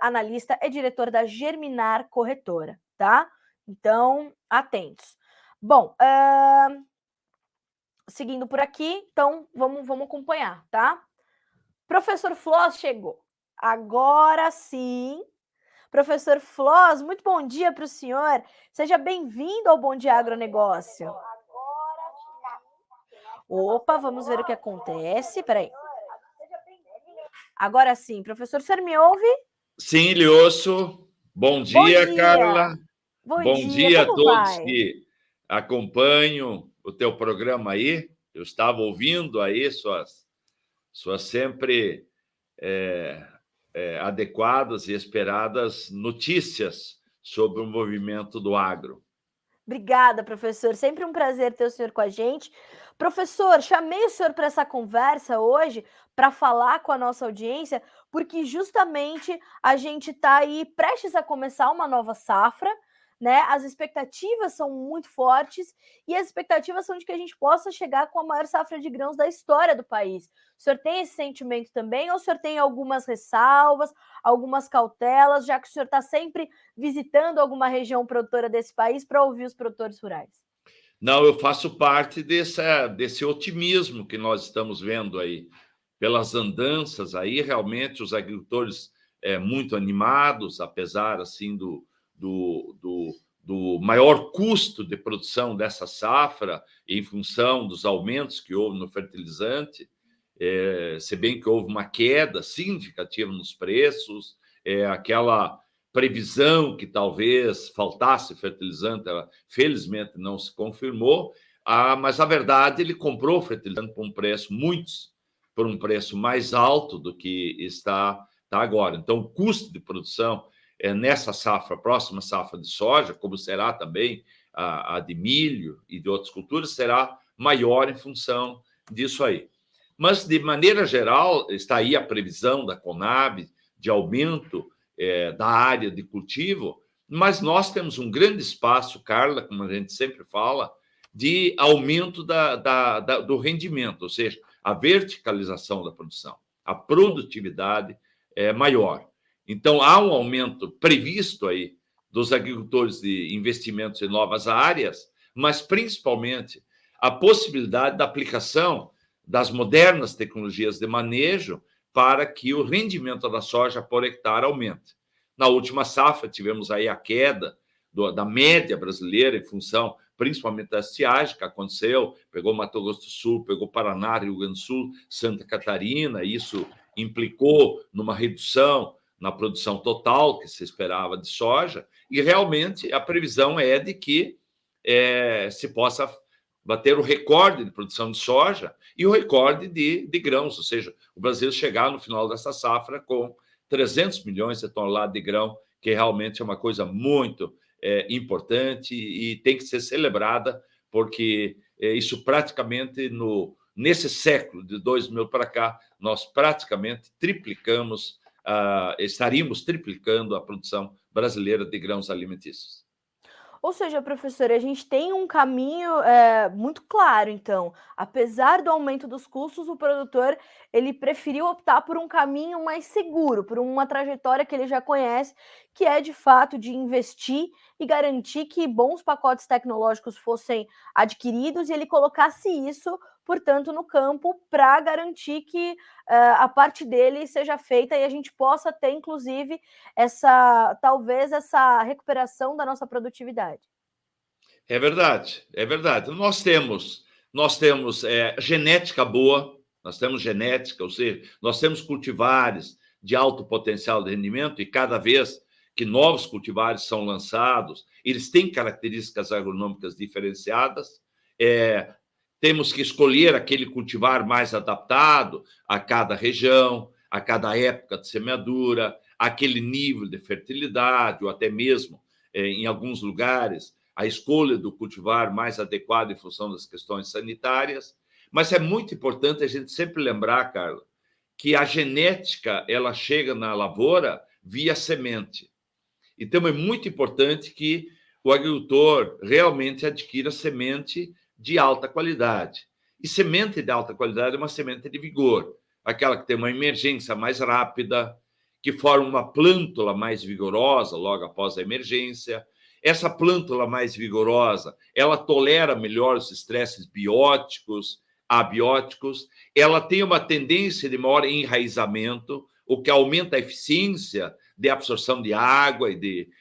analista e diretor da Germinar Corretora, tá? Então, atentos. Bom, seguindo por aqui, então vamos acompanhar, tá? Professor Floss chegou. Agora sim. Professor Floss, muito bom dia para o senhor. Seja bem-vindo ao Bom Dia Agronegócio. Opa, vamos ver o que acontece. Peraí. Agora sim. Professor, o senhor me ouve? Sim, lhe ouço. Bom dia, Carla. Bom dia a como todos vai? que acompanham o teu programa aí. Eu estava ouvindo aí suas sempre adequadas e esperadas notícias sobre o movimento do agro. Obrigada, professor. Sempre um prazer ter o senhor com a gente. Professor, chamei o senhor para essa conversa hoje para falar com a nossa audiência, porque justamente a gente está aí prestes a começar uma nova safra, né? As expectativas são muito fortes e as expectativas são de que a gente possa chegar com a maior safra de grãos da história do país. O senhor tem esse sentimento também ou o senhor tem algumas ressalvas, algumas cautelas, já que o senhor está sempre visitando alguma região produtora desse país para ouvir os produtores rurais? Não, eu faço parte desse otimismo que nós estamos vendo aí. Pelas andanças aí, realmente os agricultores muito animados, apesar assim do maior custo de produção dessa safra, em função dos aumentos que houve no fertilizante, se bem que houve uma queda significativa nos preços, aquela previsão que talvez faltasse fertilizante, ela felizmente não se confirmou, mas a verdade ele comprou fertilizante por um preço mais alto do que está agora. Então, o custo de produção nessa safra, próxima safra de soja, como será também a de milho e de outras culturas, será maior em função disso aí. Mas, de maneira geral, está aí a previsão da Conab de aumento da área de cultivo, mas nós temos um grande espaço, Carla, como a gente sempre fala, de aumento do rendimento, ou seja, a verticalização da produção, a produtividade é maior. Então, há um aumento previsto aí dos agricultores de investimentos em novas áreas, mas, principalmente, a possibilidade da aplicação das modernas tecnologias de manejo para que o rendimento da soja por hectare aumente. Na última safra, tivemos aí a queda da média brasileira em função, principalmente da estiagem que aconteceu, pegou Mato Grosso do Sul, pegou Paraná, Rio Grande do Sul, Santa Catarina, isso implicou numa redução na produção total que se esperava de soja, e realmente a previsão é de que se possa bater o recorde de produção de soja e o recorde de grãos, ou seja, o Brasil chegar no final dessa safra com 300 milhões de toneladas de grão, que realmente é uma coisa muito importante e tem que ser celebrada, porque isso praticamente, nesse século de 2000 para cá, nós praticamente estaríamos triplicando a produção brasileira de grãos alimentícios. Ou seja, professor, a gente tem um caminho muito claro, então. Apesar do aumento dos custos, o produtor ele preferiu optar por um caminho mais seguro, por uma trajetória que ele já conhece, que é, de fato, de investir e garantir que bons pacotes tecnológicos fossem adquiridos e ele colocasse isso, portanto, no campo para garantir que a parte dele seja feita e a gente possa ter, inclusive, talvez essa recuperação da nossa produtividade. É verdade, é verdade. Nós temos genética boa, nós temos genética, ou seja, nós temos cultivares de alto potencial de rendimento e cada vez que novos cultivares são lançados, eles têm características agronômicas diferenciadas. Temos que escolher aquele cultivar mais adaptado a cada região, a cada época de semeadura, aquele nível de fertilidade, ou até mesmo, em alguns lugares, a escolha do cultivar mais adequado em função das questões sanitárias. Mas é muito importante a gente sempre lembrar, Carla, que a genética ela chega na lavoura via semente. Então, é muito importante que o agricultor realmente adquira semente de alta qualidade. E semente de alta qualidade é uma semente de vigor, aquela que tem uma emergência mais rápida, que forma uma plântula mais vigorosa logo após a emergência. Essa plântula mais vigorosa, ela tolera melhor os estresses bióticos, abióticos, ela tem uma tendência de maior enraizamento, o que aumenta a eficiência de absorção de água e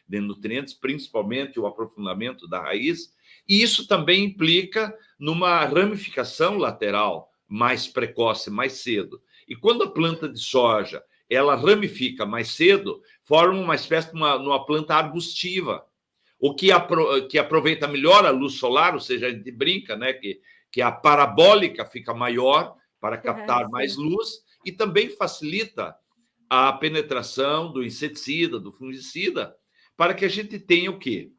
de nutrientes, principalmente o aprofundamento da raiz, e isso também implica numa ramificação lateral mais precoce, mais cedo. E quando a planta de soja ela ramifica mais cedo, forma uma espécie de uma planta arbustiva, o que aproveita melhor a luz solar, ou seja, a gente brinca, né, que a parabólica fica maior para captar mais luz e também facilita a penetração do inseticida, do fungicida, para que a gente tenha o quê?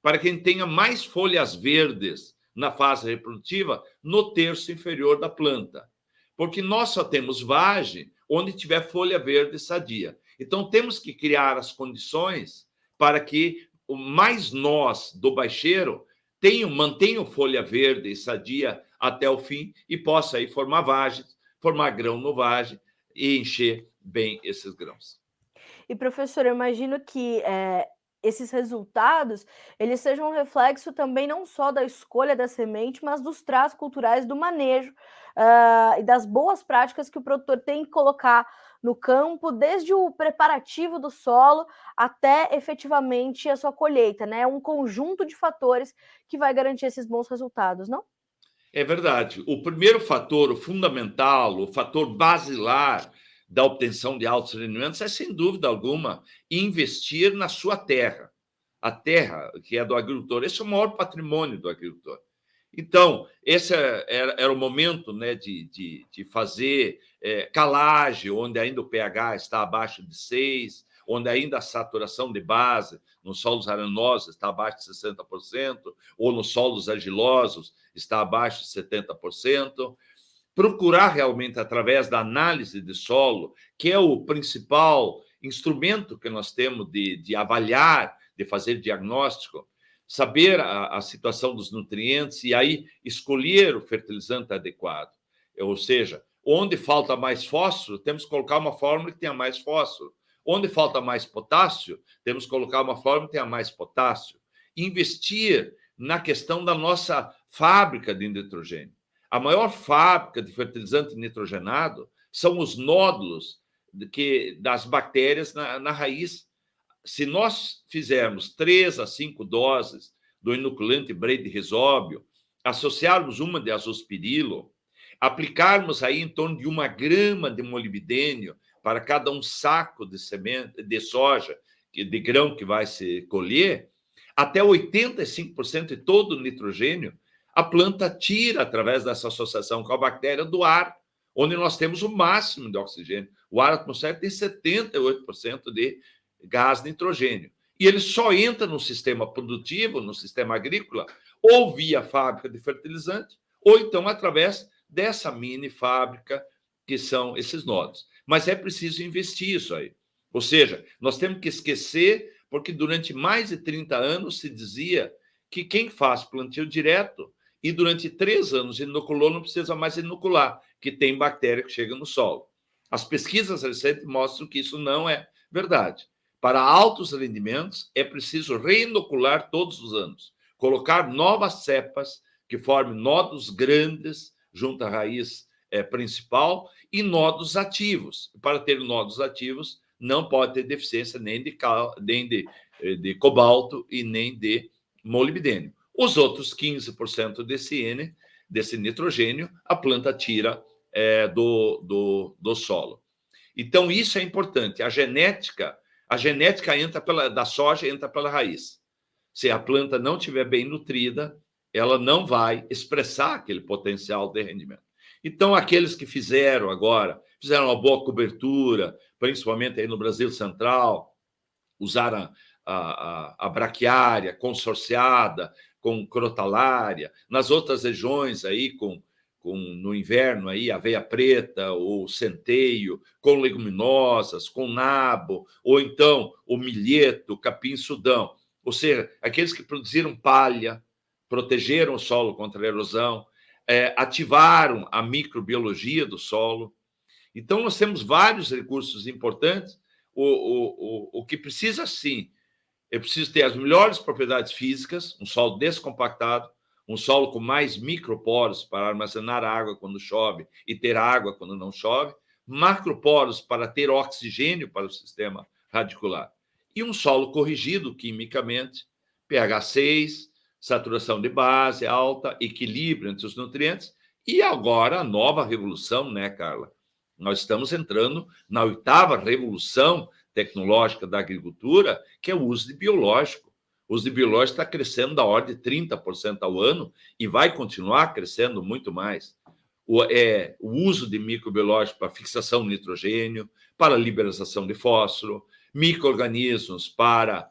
Para que a gente tenha mais folhas verdes na fase reprodutiva no terço inferior da planta. Porque nós só temos vagem onde tiver folha verde sadia. Então, temos que criar as condições para que mais nós do baixeiro mantenham folha verde e sadia até o fim e possa aí formar vagens, formar grão no vagem e encher bem esses grãos. E, professor, eu imagino que esses resultados eles sejam um reflexo também não só da escolha da semente, mas dos traços culturais do manejo e das boas práticas que o produtor tem que colocar no campo, desde o preparativo do solo até efetivamente a sua colheita, né? É um conjunto de fatores que vai garantir esses bons resultados, não? É verdade. O primeiro fator, o fundamental, o fator basilar da obtenção de altos rendimentos é, sem dúvida alguma, investir na sua terra. A terra que é do agricultor, esse é o maior patrimônio do agricultor. Então, esse era o momento, né, de fazer calagem, onde ainda o pH está abaixo de 6, onde ainda a saturação de base nos solos arenosos está abaixo de 60%, ou nos solos argilosos está abaixo de 70%. Procurar realmente, através da análise de solo, que é o principal instrumento que nós temos de avaliar, de fazer diagnóstico, saber a situação dos nutrientes e aí escolher o fertilizante adequado. Ou seja, onde falta mais fósforo, temos que colocar uma fórmula que tenha mais fósforo. Onde falta mais potássio, temos que colocar uma fórmula que tenha mais potássio. Investir na questão da nossa fábrica de nitrogênio. A maior fábrica de fertilizante nitrogenado são os nódulos das bactérias na raiz. Se nós fizermos 3 a 5 doses do inoculante Brei-de-Rizóbio, associarmos uma de azospirilo, aplicarmos aí em torno de 1 grama de molibdênio para cada um saco de semente de soja, de grão que vai se colher, até 85% de todo o nitrogênio a planta tira através dessa associação com a bactéria do ar, onde nós temos o máximo de oxigênio. O ar atmosférico tem 78% de gás nitrogênio. E ele só entra no sistema produtivo, no sistema agrícola, ou via fábrica de fertilizante, ou então através dessa mini fábrica que são esses nódulos. Mas é preciso investir isso aí. Ou seja, nós temos que esquecer, porque durante mais de 30 anos se dizia que quem faz plantio direto e durante 3 anos inoculou, não precisa mais inocular, que tem bactéria que chega no solo. As pesquisas recentes mostram que isso não é verdade. Para altos rendimentos, é preciso reinocular todos os anos, colocar novas cepas que formem nódulos grandes junto à raiz principal e nódulos ativos. Para ter nódulos ativos, não pode ter deficiência nem de cobalto e nem de molibdênio. Os outros 15% desse nitrogênio, a planta tira do solo. Então, isso é importante. A genética da soja entra pela raiz. Se a planta não estiver bem nutrida, ela não vai expressar aquele potencial de rendimento. Então, aqueles que fizeram uma boa cobertura, principalmente aí no Brasil Central, usaram a braquiária consorciada com crotalária, nas outras regiões aí no inverno aí aveia preta ou centeio, com leguminosas, com nabo, ou então o milheto, o capim-sudão. Ou seja, aqueles que produziram palha, protegeram o solo contra a erosão, ativaram a microbiologia do solo. Então, nós temos vários recursos importantes. O que precisa, sim, é preciso ter as melhores propriedades físicas, um solo descompactado, um solo com mais microporos para armazenar água quando chove e ter água quando não chove, macroporos para ter oxigênio para o sistema radicular, e um solo corrigido quimicamente, pH 6, saturação de base alta, equilíbrio entre os nutrientes, e agora a nova revolução, né, Carla? Nós estamos entrando na 8ª revolução tecnológica da agricultura, que é o uso de biológico. O uso de biológico está crescendo da ordem de 30% ao ano e vai continuar crescendo muito mais. O uso de microbiológico para fixação de nitrogênio, para liberação de fósforo, micro-organismos para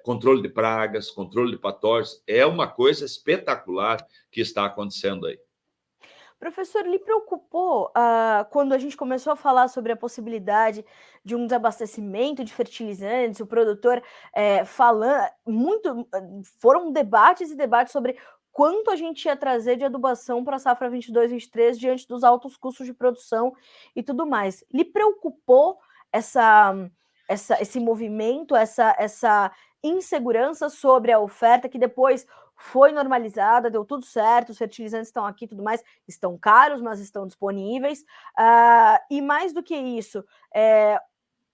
controle de pragas, controle de patógenos, é uma coisa espetacular que está acontecendo aí. Professor, lhe preocupou quando a gente começou a falar sobre a possibilidade de um desabastecimento de fertilizantes, o produtor falando muito, foram debates e debates sobre quanto a gente ia trazer de adubação para a safra 22-23 diante dos altos custos de produção e tudo mais. Lhe preocupou esse movimento, essa insegurança sobre a oferta que depois foi normalizada, deu tudo certo, os fertilizantes estão aqui, tudo mais, estão caros, mas estão disponíveis, e mais do que isso,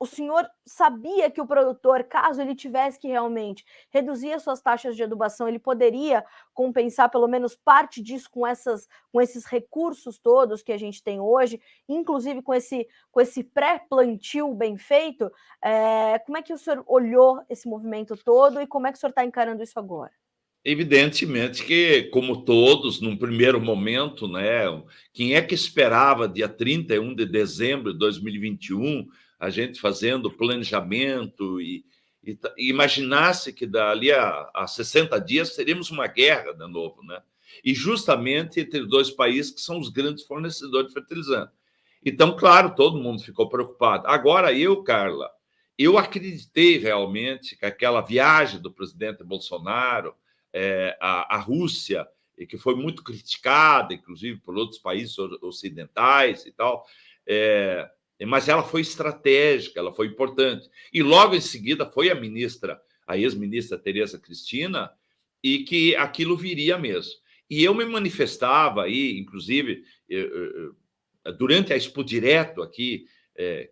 o senhor sabia que o produtor, caso ele tivesse que realmente reduzir as suas taxas de adubação, ele poderia compensar pelo menos parte disso com esses recursos todos que a gente tem hoje, inclusive com esse pré-plantio bem feito? Como é que o senhor olhou esse movimento todo e como é que o senhor está encarando isso agora? Evidentemente que, como todos, num primeiro momento, né, quem é que esperava dia 31 de dezembro de 2021 a gente fazendo planejamento e imaginasse que dali a 60 dias teríamos uma guerra de novo, né? E justamente entre dois países que são os grandes fornecedores de fertilizante. Então, claro, todo mundo ficou preocupado. Agora, Carla, eu acreditei realmente que aquela viagem do presidente Bolsonaro à Rússia, que foi muito criticada, inclusive por outros países ocidentais e tal, mas ela foi estratégica, ela foi importante. E logo em seguida foi a ex-ministra Tereza Cristina, e que aquilo viria mesmo. E eu me manifestava aí, inclusive, durante a Expo Direto aqui,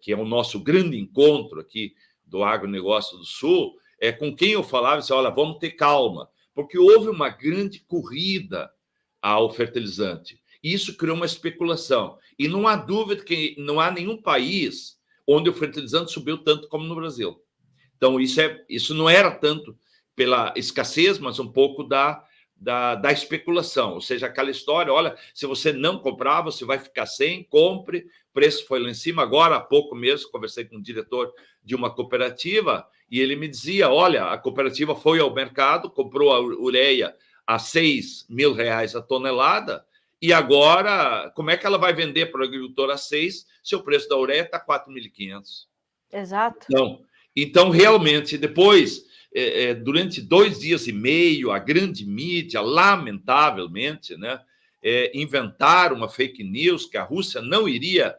que é o nosso grande encontro aqui do agronegócio do Sul, com quem eu falava, disse, olha, vamos ter calma, porque houve uma grande corrida ao fertilizante. E isso criou uma especulação. E não há dúvida que não há nenhum país onde o fertilizante subiu tanto como no Brasil. Então, isso não era tanto pela escassez, mas um pouco da especulação. Ou seja, aquela história, olha, se você não comprar, você vai ficar sem, compre, o preço foi lá em cima. Agora, há pouco mesmo, conversei com um diretor de uma cooperativa e ele me dizia, olha, a cooperativa foi ao mercado, comprou a ureia a R$6.000 a tonelada, e agora, como é que ela vai vender para o agricultor a 6 se o preço da ureia está 4.500? Exato. Então, realmente, depois, durante 2 dias e meio, a grande mídia, lamentavelmente, né, inventaram uma fake news que a Rússia não iria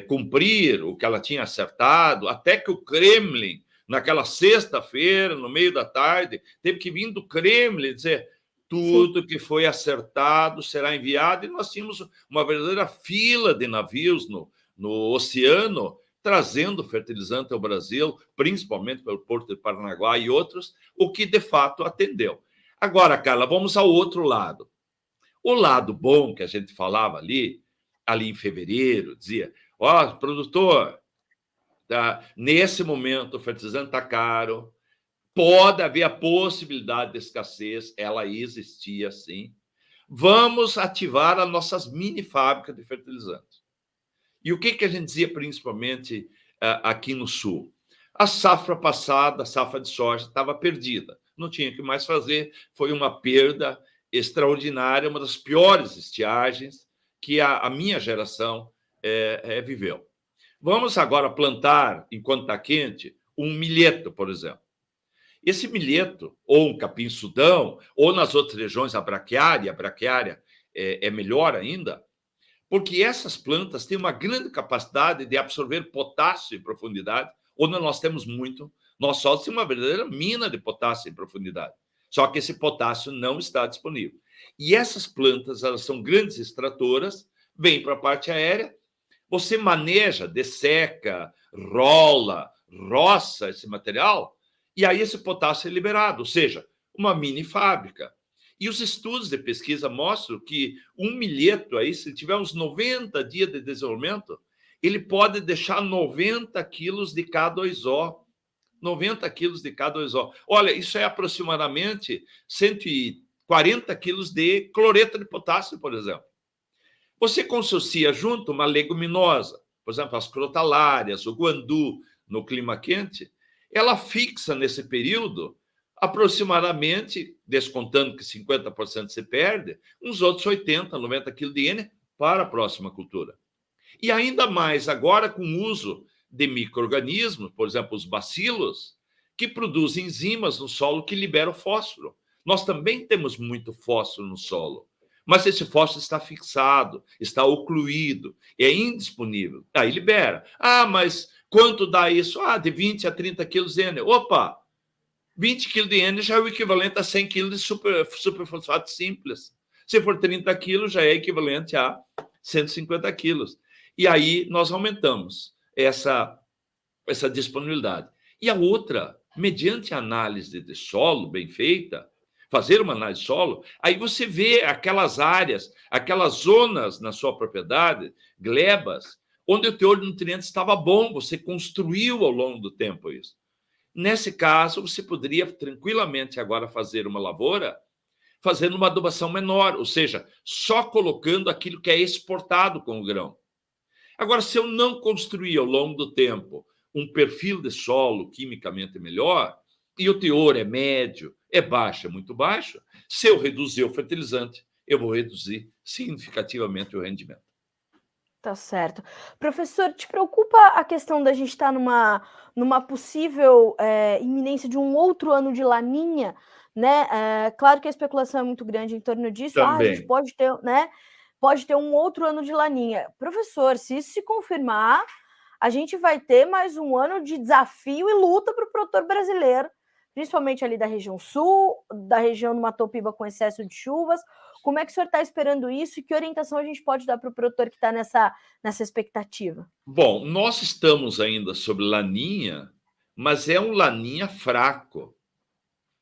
cumprir o que ela tinha acertado, até que o Kremlin, naquela sexta-feira, no meio da tarde, teve que vir do Kremlin dizer tudo que foi acertado será enviado, e nós tínhamos uma verdadeira fila de navios no oceano trazendo fertilizante ao Brasil, principalmente pelo Porto de Paranaguá e outros, o que de fato atendeu. Agora, Carla, vamos ao outro lado. O lado bom que a gente falava ali em fevereiro, dizia, ó, produtor, nesse momento o fertilizante está caro, pode haver a possibilidade de escassez, ela existia sim. Vamos ativar as nossas mini fábricas de fertilizantes. E o que a gente dizia principalmente aqui no Sul? A safra passada, a safra de soja, estava perdida. Não tinha o que mais fazer. Foi uma perda extraordinária, uma das piores estiagens que a minha geração viveu. Vamos agora plantar, enquanto está quente, um milheto, por exemplo. Esse milheto, ou um capim-sudão, ou nas outras regiões a braquiária é melhor ainda, porque essas plantas têm uma grande capacidade de absorver potássio em profundidade, onde nós temos muito. Nosso solo tem uma verdadeira mina de potássio em profundidade, só que esse potássio não está disponível. E essas plantas, elas são grandes extratoras, vêm para a parte aérea, você maneja, desseca, rola, roça esse material, e aí esse potássio é liberado, ou seja, uma mini fábrica. E os estudos de pesquisa mostram que um milheto aí, se tiver uns 90 dias de desenvolvimento, ele pode deixar 90 quilos de K2O. 90 quilos de K2O. Olha, isso é aproximadamente 140 quilos de cloreto de potássio, por exemplo. Você conssocia junto uma leguminosa, por exemplo, as crotalárias, o guandu, no clima quente, ela fixa nesse período aproximadamente, descontando que 50% se perde, uns outros 80, 90 quilos de N para a próxima cultura. E ainda mais agora com o uso de micro-organismos, por exemplo, os bacilos, que produzem enzimas no solo que liberam fósforo. Nós também temos muito fósforo no solo, mas esse fósforo está fixado, está ocluído, é indisponível. Aí libera. Ah, mas quanto dá isso? Ah, de 20 a 30 quilos de N. Opa! 20 quilos de N já é o equivalente a 100 quilos de superfosfato simples. Se for 30 quilos, já é equivalente a 150 quilos. E aí nós aumentamos essa disponibilidade. E a outra, mediante a análise de solo bem feita, fazer uma análise de solo, aí você vê aquelas áreas, aquelas zonas na sua propriedade, glebas, onde o teor de nutrientes estava bom, você construiu ao longo do tempo isso. Nesse caso, você poderia tranquilamente agora fazer uma lavoura fazendo uma adubação menor, ou seja, só colocando aquilo que é exportado com o grão. Agora, se eu não construir ao longo do tempo um perfil de solo quimicamente melhor, e o teor é médio, é baixo, é muito baixo, se eu reduzir o fertilizante, eu vou reduzir significativamente o rendimento. Tá certo. Professor, te preocupa a questão da gente estar numa possível iminência de um outro ano de laninha, né? Claro que a especulação é muito grande em torno disso. A gente Também. pode ter, né? Pode ter um outro ano de laninha. Professor, se isso se confirmar, a gente vai ter mais um ano de desafio e luta para o produtor brasileiro, principalmente ali da região sul, da região do Mato Piba com excesso de chuvas. Como é que o senhor está esperando isso e que orientação a gente pode dar para o produtor que está nessa expectativa? Bom, nós estamos ainda sob laninha, mas é um laninha fraco.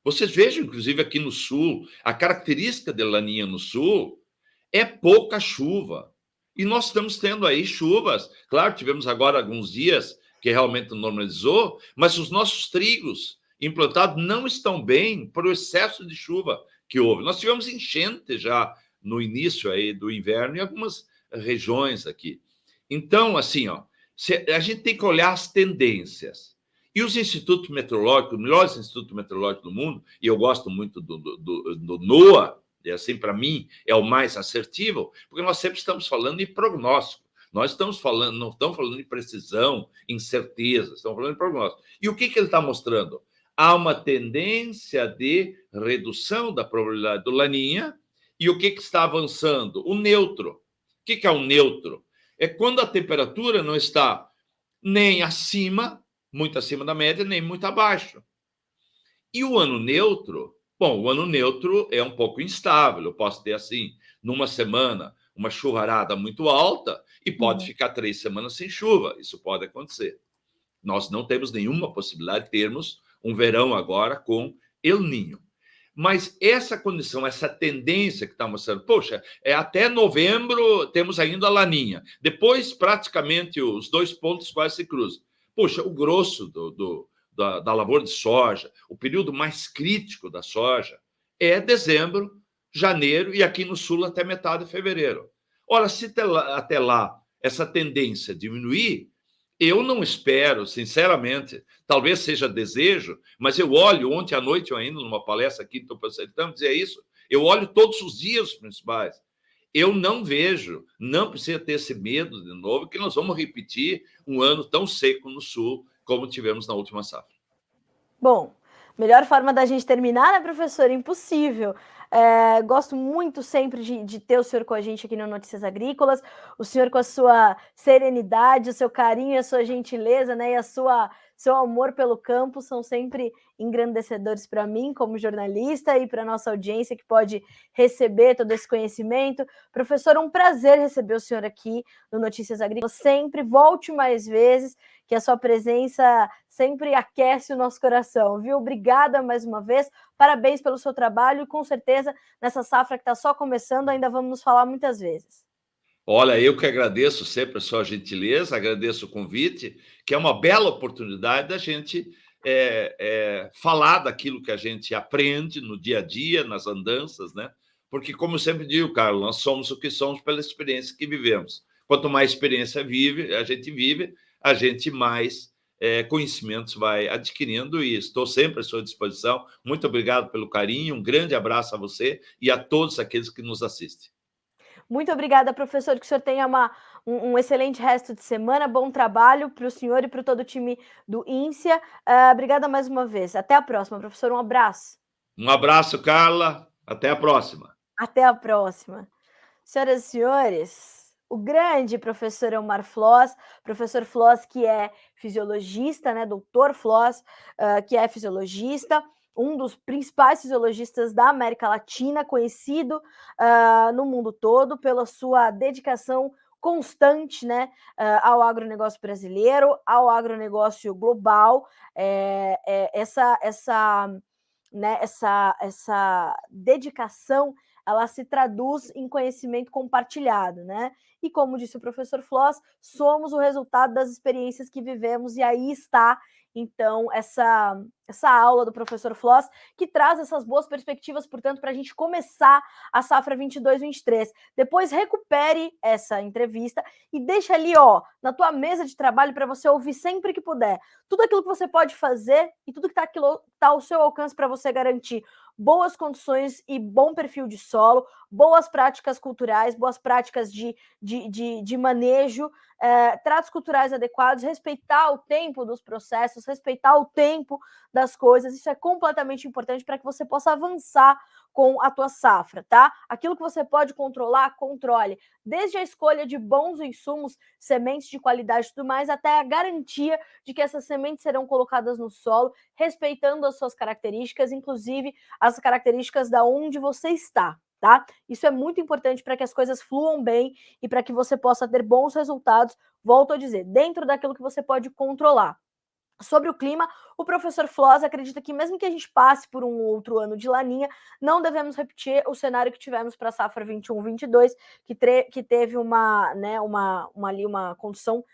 Vocês vejam, inclusive, aqui no sul, a característica de laninha no sul é pouca chuva. E nós estamos tendo aí chuvas. Claro, tivemos agora alguns dias que realmente normalizou, mas os nossos trigos implantados não estão bem por o excesso de chuva que houve. Nós tivemos enchente já no início aí do inverno em algumas regiões aqui. Então, assim, ó, a gente tem que olhar as tendências. E os institutos meteorológicos, os melhores institutos meteorológicos do mundo, e eu gosto muito do NOAA, e assim, para mim, é o mais assertivo, porque nós sempre estamos falando em prognóstico. Nós estamos falando, não estamos falando em precisão, em certeza, estamos falando em prognóstico. E o que ele está mostrando? Há uma tendência de redução da probabilidade do laninha, e o que está avançando? O neutro. O que é o neutro? É quando a temperatura não está nem acima, muito acima da média, nem muito abaixo. E o ano neutro, bom, o ano neutro é um pouco instável. Eu posso ter, assim, numa semana, uma chuvarada muito alta e pode ficar 3 semanas sem chuva. Isso pode acontecer. Nós não temos nenhuma possibilidade de termos um verão agora com El Niño. Mas essa condição, essa tendência que está mostrando, poxa, até novembro temos ainda a laninha. Depois, praticamente, os 2 pontos quase se cruzam. Poxa, o grosso da lavoura de soja, o período mais crítico da soja, é dezembro, janeiro e aqui no sul até metade de fevereiro. Ora, se até lá essa tendência diminuir, eu não espero, sinceramente, talvez seja desejo, mas eu olho, ontem à noite, eu ainda numa palestra aqui no Topacetão, dizia isso, eu olho todos os dias os principais. Eu não vejo, não precisa ter esse medo de novo, que nós vamos repetir um ano tão seco no sul como tivemos na última safra. Bom, melhor forma da gente terminar, né, professor? Impossível. Gosto muito sempre de ter o senhor com a gente aqui no Notícias Agrícolas, o senhor com a sua serenidade, o seu carinho, a sua gentileza, né, e seu amor pelo campo são sempre engrandecedores para mim como jornalista e para a nossa audiência que pode receber todo esse conhecimento. Professor, um prazer receber o senhor aqui no Notícias Agrícolas. Sempre volte mais vezes, que a sua presença sempre aquece o nosso coração, viu? Obrigada mais uma vez, parabéns pelo seu trabalho e com certeza nessa safra que está só começando ainda vamos nos falar muitas vezes. Olha, eu que agradeço sempre a sua gentileza, agradeço o convite, que é uma bela oportunidade da gente falar daquilo que a gente aprende no dia a dia, nas andanças, né? Porque, como eu sempre digo, Carlos, nós somos o que somos pela experiência que vivemos. Quanto mais experiência a gente mais conhecimentos vai adquirindo e estou sempre à sua disposição. Muito obrigado pelo carinho, um grande abraço a você e a todos aqueles que nos assistem. Muito obrigada, professor, que o senhor tenha um excelente resto de semana, bom trabalho para o senhor e para todo o time do INSEA. Obrigada mais uma vez. Até a próxima, professor. Um abraço. Um abraço, Carla. Até a próxima. Até a próxima. Senhoras e senhores, o grande professor Elmar Floss, professor Floss que é fisiologista, né, doutor Floss, que é fisiologista, um dos principais fisiologistas da América Latina, conhecido no mundo todo pela sua dedicação constante, né, ao agronegócio brasileiro, ao agronegócio global. Essa dedicação, ela se traduz em conhecimento compartilhado, né? E como disse o professor Floss, somos o resultado das experiências que vivemos, e aí está, então, essa aula do professor Floss, que traz essas boas perspectivas, portanto, para a gente começar a safra 22-23. Depois recupere essa entrevista e deixa ali, ó, na tua mesa de trabalho para você ouvir sempre que puder. Tudo aquilo que você pode fazer e tudo que está ao seu alcance para você garantir boas condições e bom perfil de solo, boas práticas culturais, boas práticas de manejo, tratos culturais adequados, respeitar o tempo dos processos, respeitar o tempo das coisas. Isso é completamente importante para que você possa avançar com a tua safra, tá? Aquilo que você pode controlar, controle. Desde a escolha de bons insumos, sementes de qualidade e tudo mais, até a garantia de que essas sementes serão colocadas no solo, respeitando as suas características, inclusive as características da onde você está, tá? Isso é muito importante para que as coisas fluam bem e para que você possa ter bons resultados, volto a dizer, dentro daquilo que você pode controlar. Sobre o clima, o professor Floss acredita que mesmo que a gente passe por um outro ano de laninha, não devemos repetir o cenário que tivemos para a safra 21-22, que teve uma condição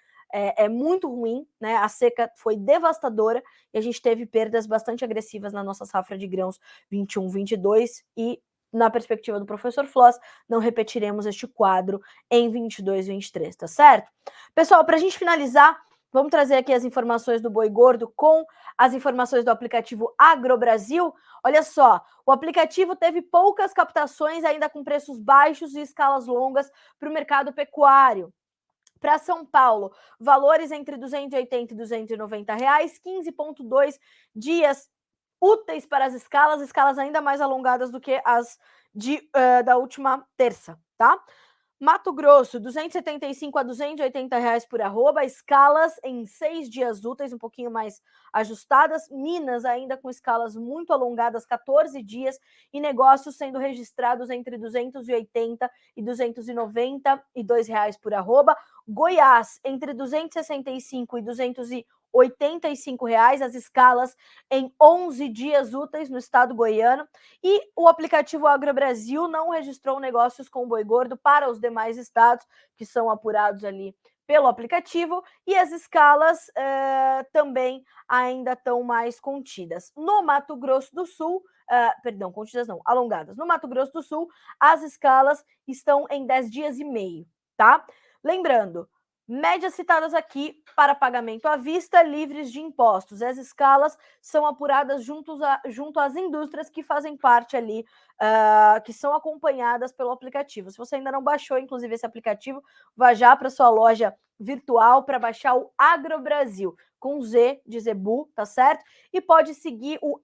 muito ruim, né? A seca foi devastadora e a gente teve perdas bastante agressivas na nossa safra de grãos 21-22 e, na perspectiva do professor Floss, não repetiremos este quadro em 22-23, tá certo? Pessoal, para a gente finalizar, vamos trazer aqui as informações do boi gordo com as informações do aplicativo AgroBrasil. Olha só, o aplicativo teve poucas captações, ainda com preços baixos e escalas longas para o mercado pecuário. Para São Paulo, valores entre R$ 280 e R$ 290, 15,2 dias úteis para as escalas ainda mais alongadas do que as da última terça, tá? Mato Grosso, 275 a 280 reais por arroba, escalas em 6 dias úteis, um pouquinho mais ajustadas. Minas, ainda com escalas muito alongadas, 14 dias, e negócios sendo registrados entre 280 e 292 reais por arroba. Goiás, entre 265 e 285 reais, as escalas em 11 dias úteis no estado goiano. E o aplicativo AgroBrasil não registrou negócios com boi gordo para os demais estados, que são apurados ali pelo aplicativo, e as escalas também ainda estão mais contidas. No Mato Grosso do Sul, contidas não, alongadas. No Mato Grosso do Sul, as escalas estão em 10 dias e meio, tá? Lembrando, médias citadas aqui para pagamento à vista, livres de impostos. As escalas são apuradas junto às indústrias que fazem parte ali, que são acompanhadas pelo aplicativo. Se você ainda não baixou, inclusive, esse aplicativo, vá já para sua loja virtual para baixar o AgroBrasil, com Z de Zebu, tá certo? E pode seguir o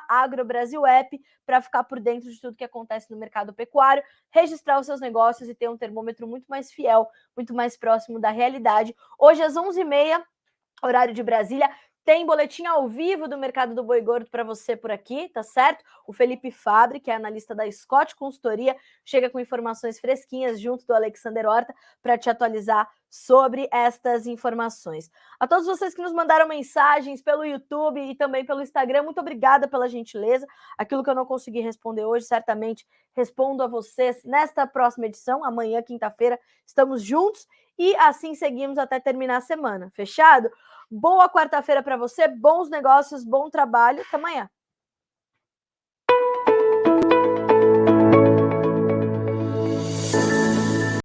@AgroBrasilApp para ficar por dentro de tudo que acontece no mercado pecuário, registrar os seus negócios e ter um termômetro muito mais fiel, muito mais próximo da realidade. Hoje, às 11h30, horário de Brasília, tem boletim ao vivo do mercado do boi gordo para você por aqui, tá certo? O Felipe Fabre, que é analista da Scott Consultoria, chega com informações fresquinhas junto do Alexander Horta para te atualizar sobre estas informações. A todos vocês que nos mandaram mensagens pelo YouTube e também pelo Instagram, muito obrigada pela gentileza. Aquilo que eu não consegui responder hoje, certamente respondo a vocês nesta próxima edição. Amanhã, quinta-feira, estamos juntos e assim seguimos até terminar a semana. Fechado? Boa quarta-feira para você, bons negócios, bom trabalho. Até amanhã.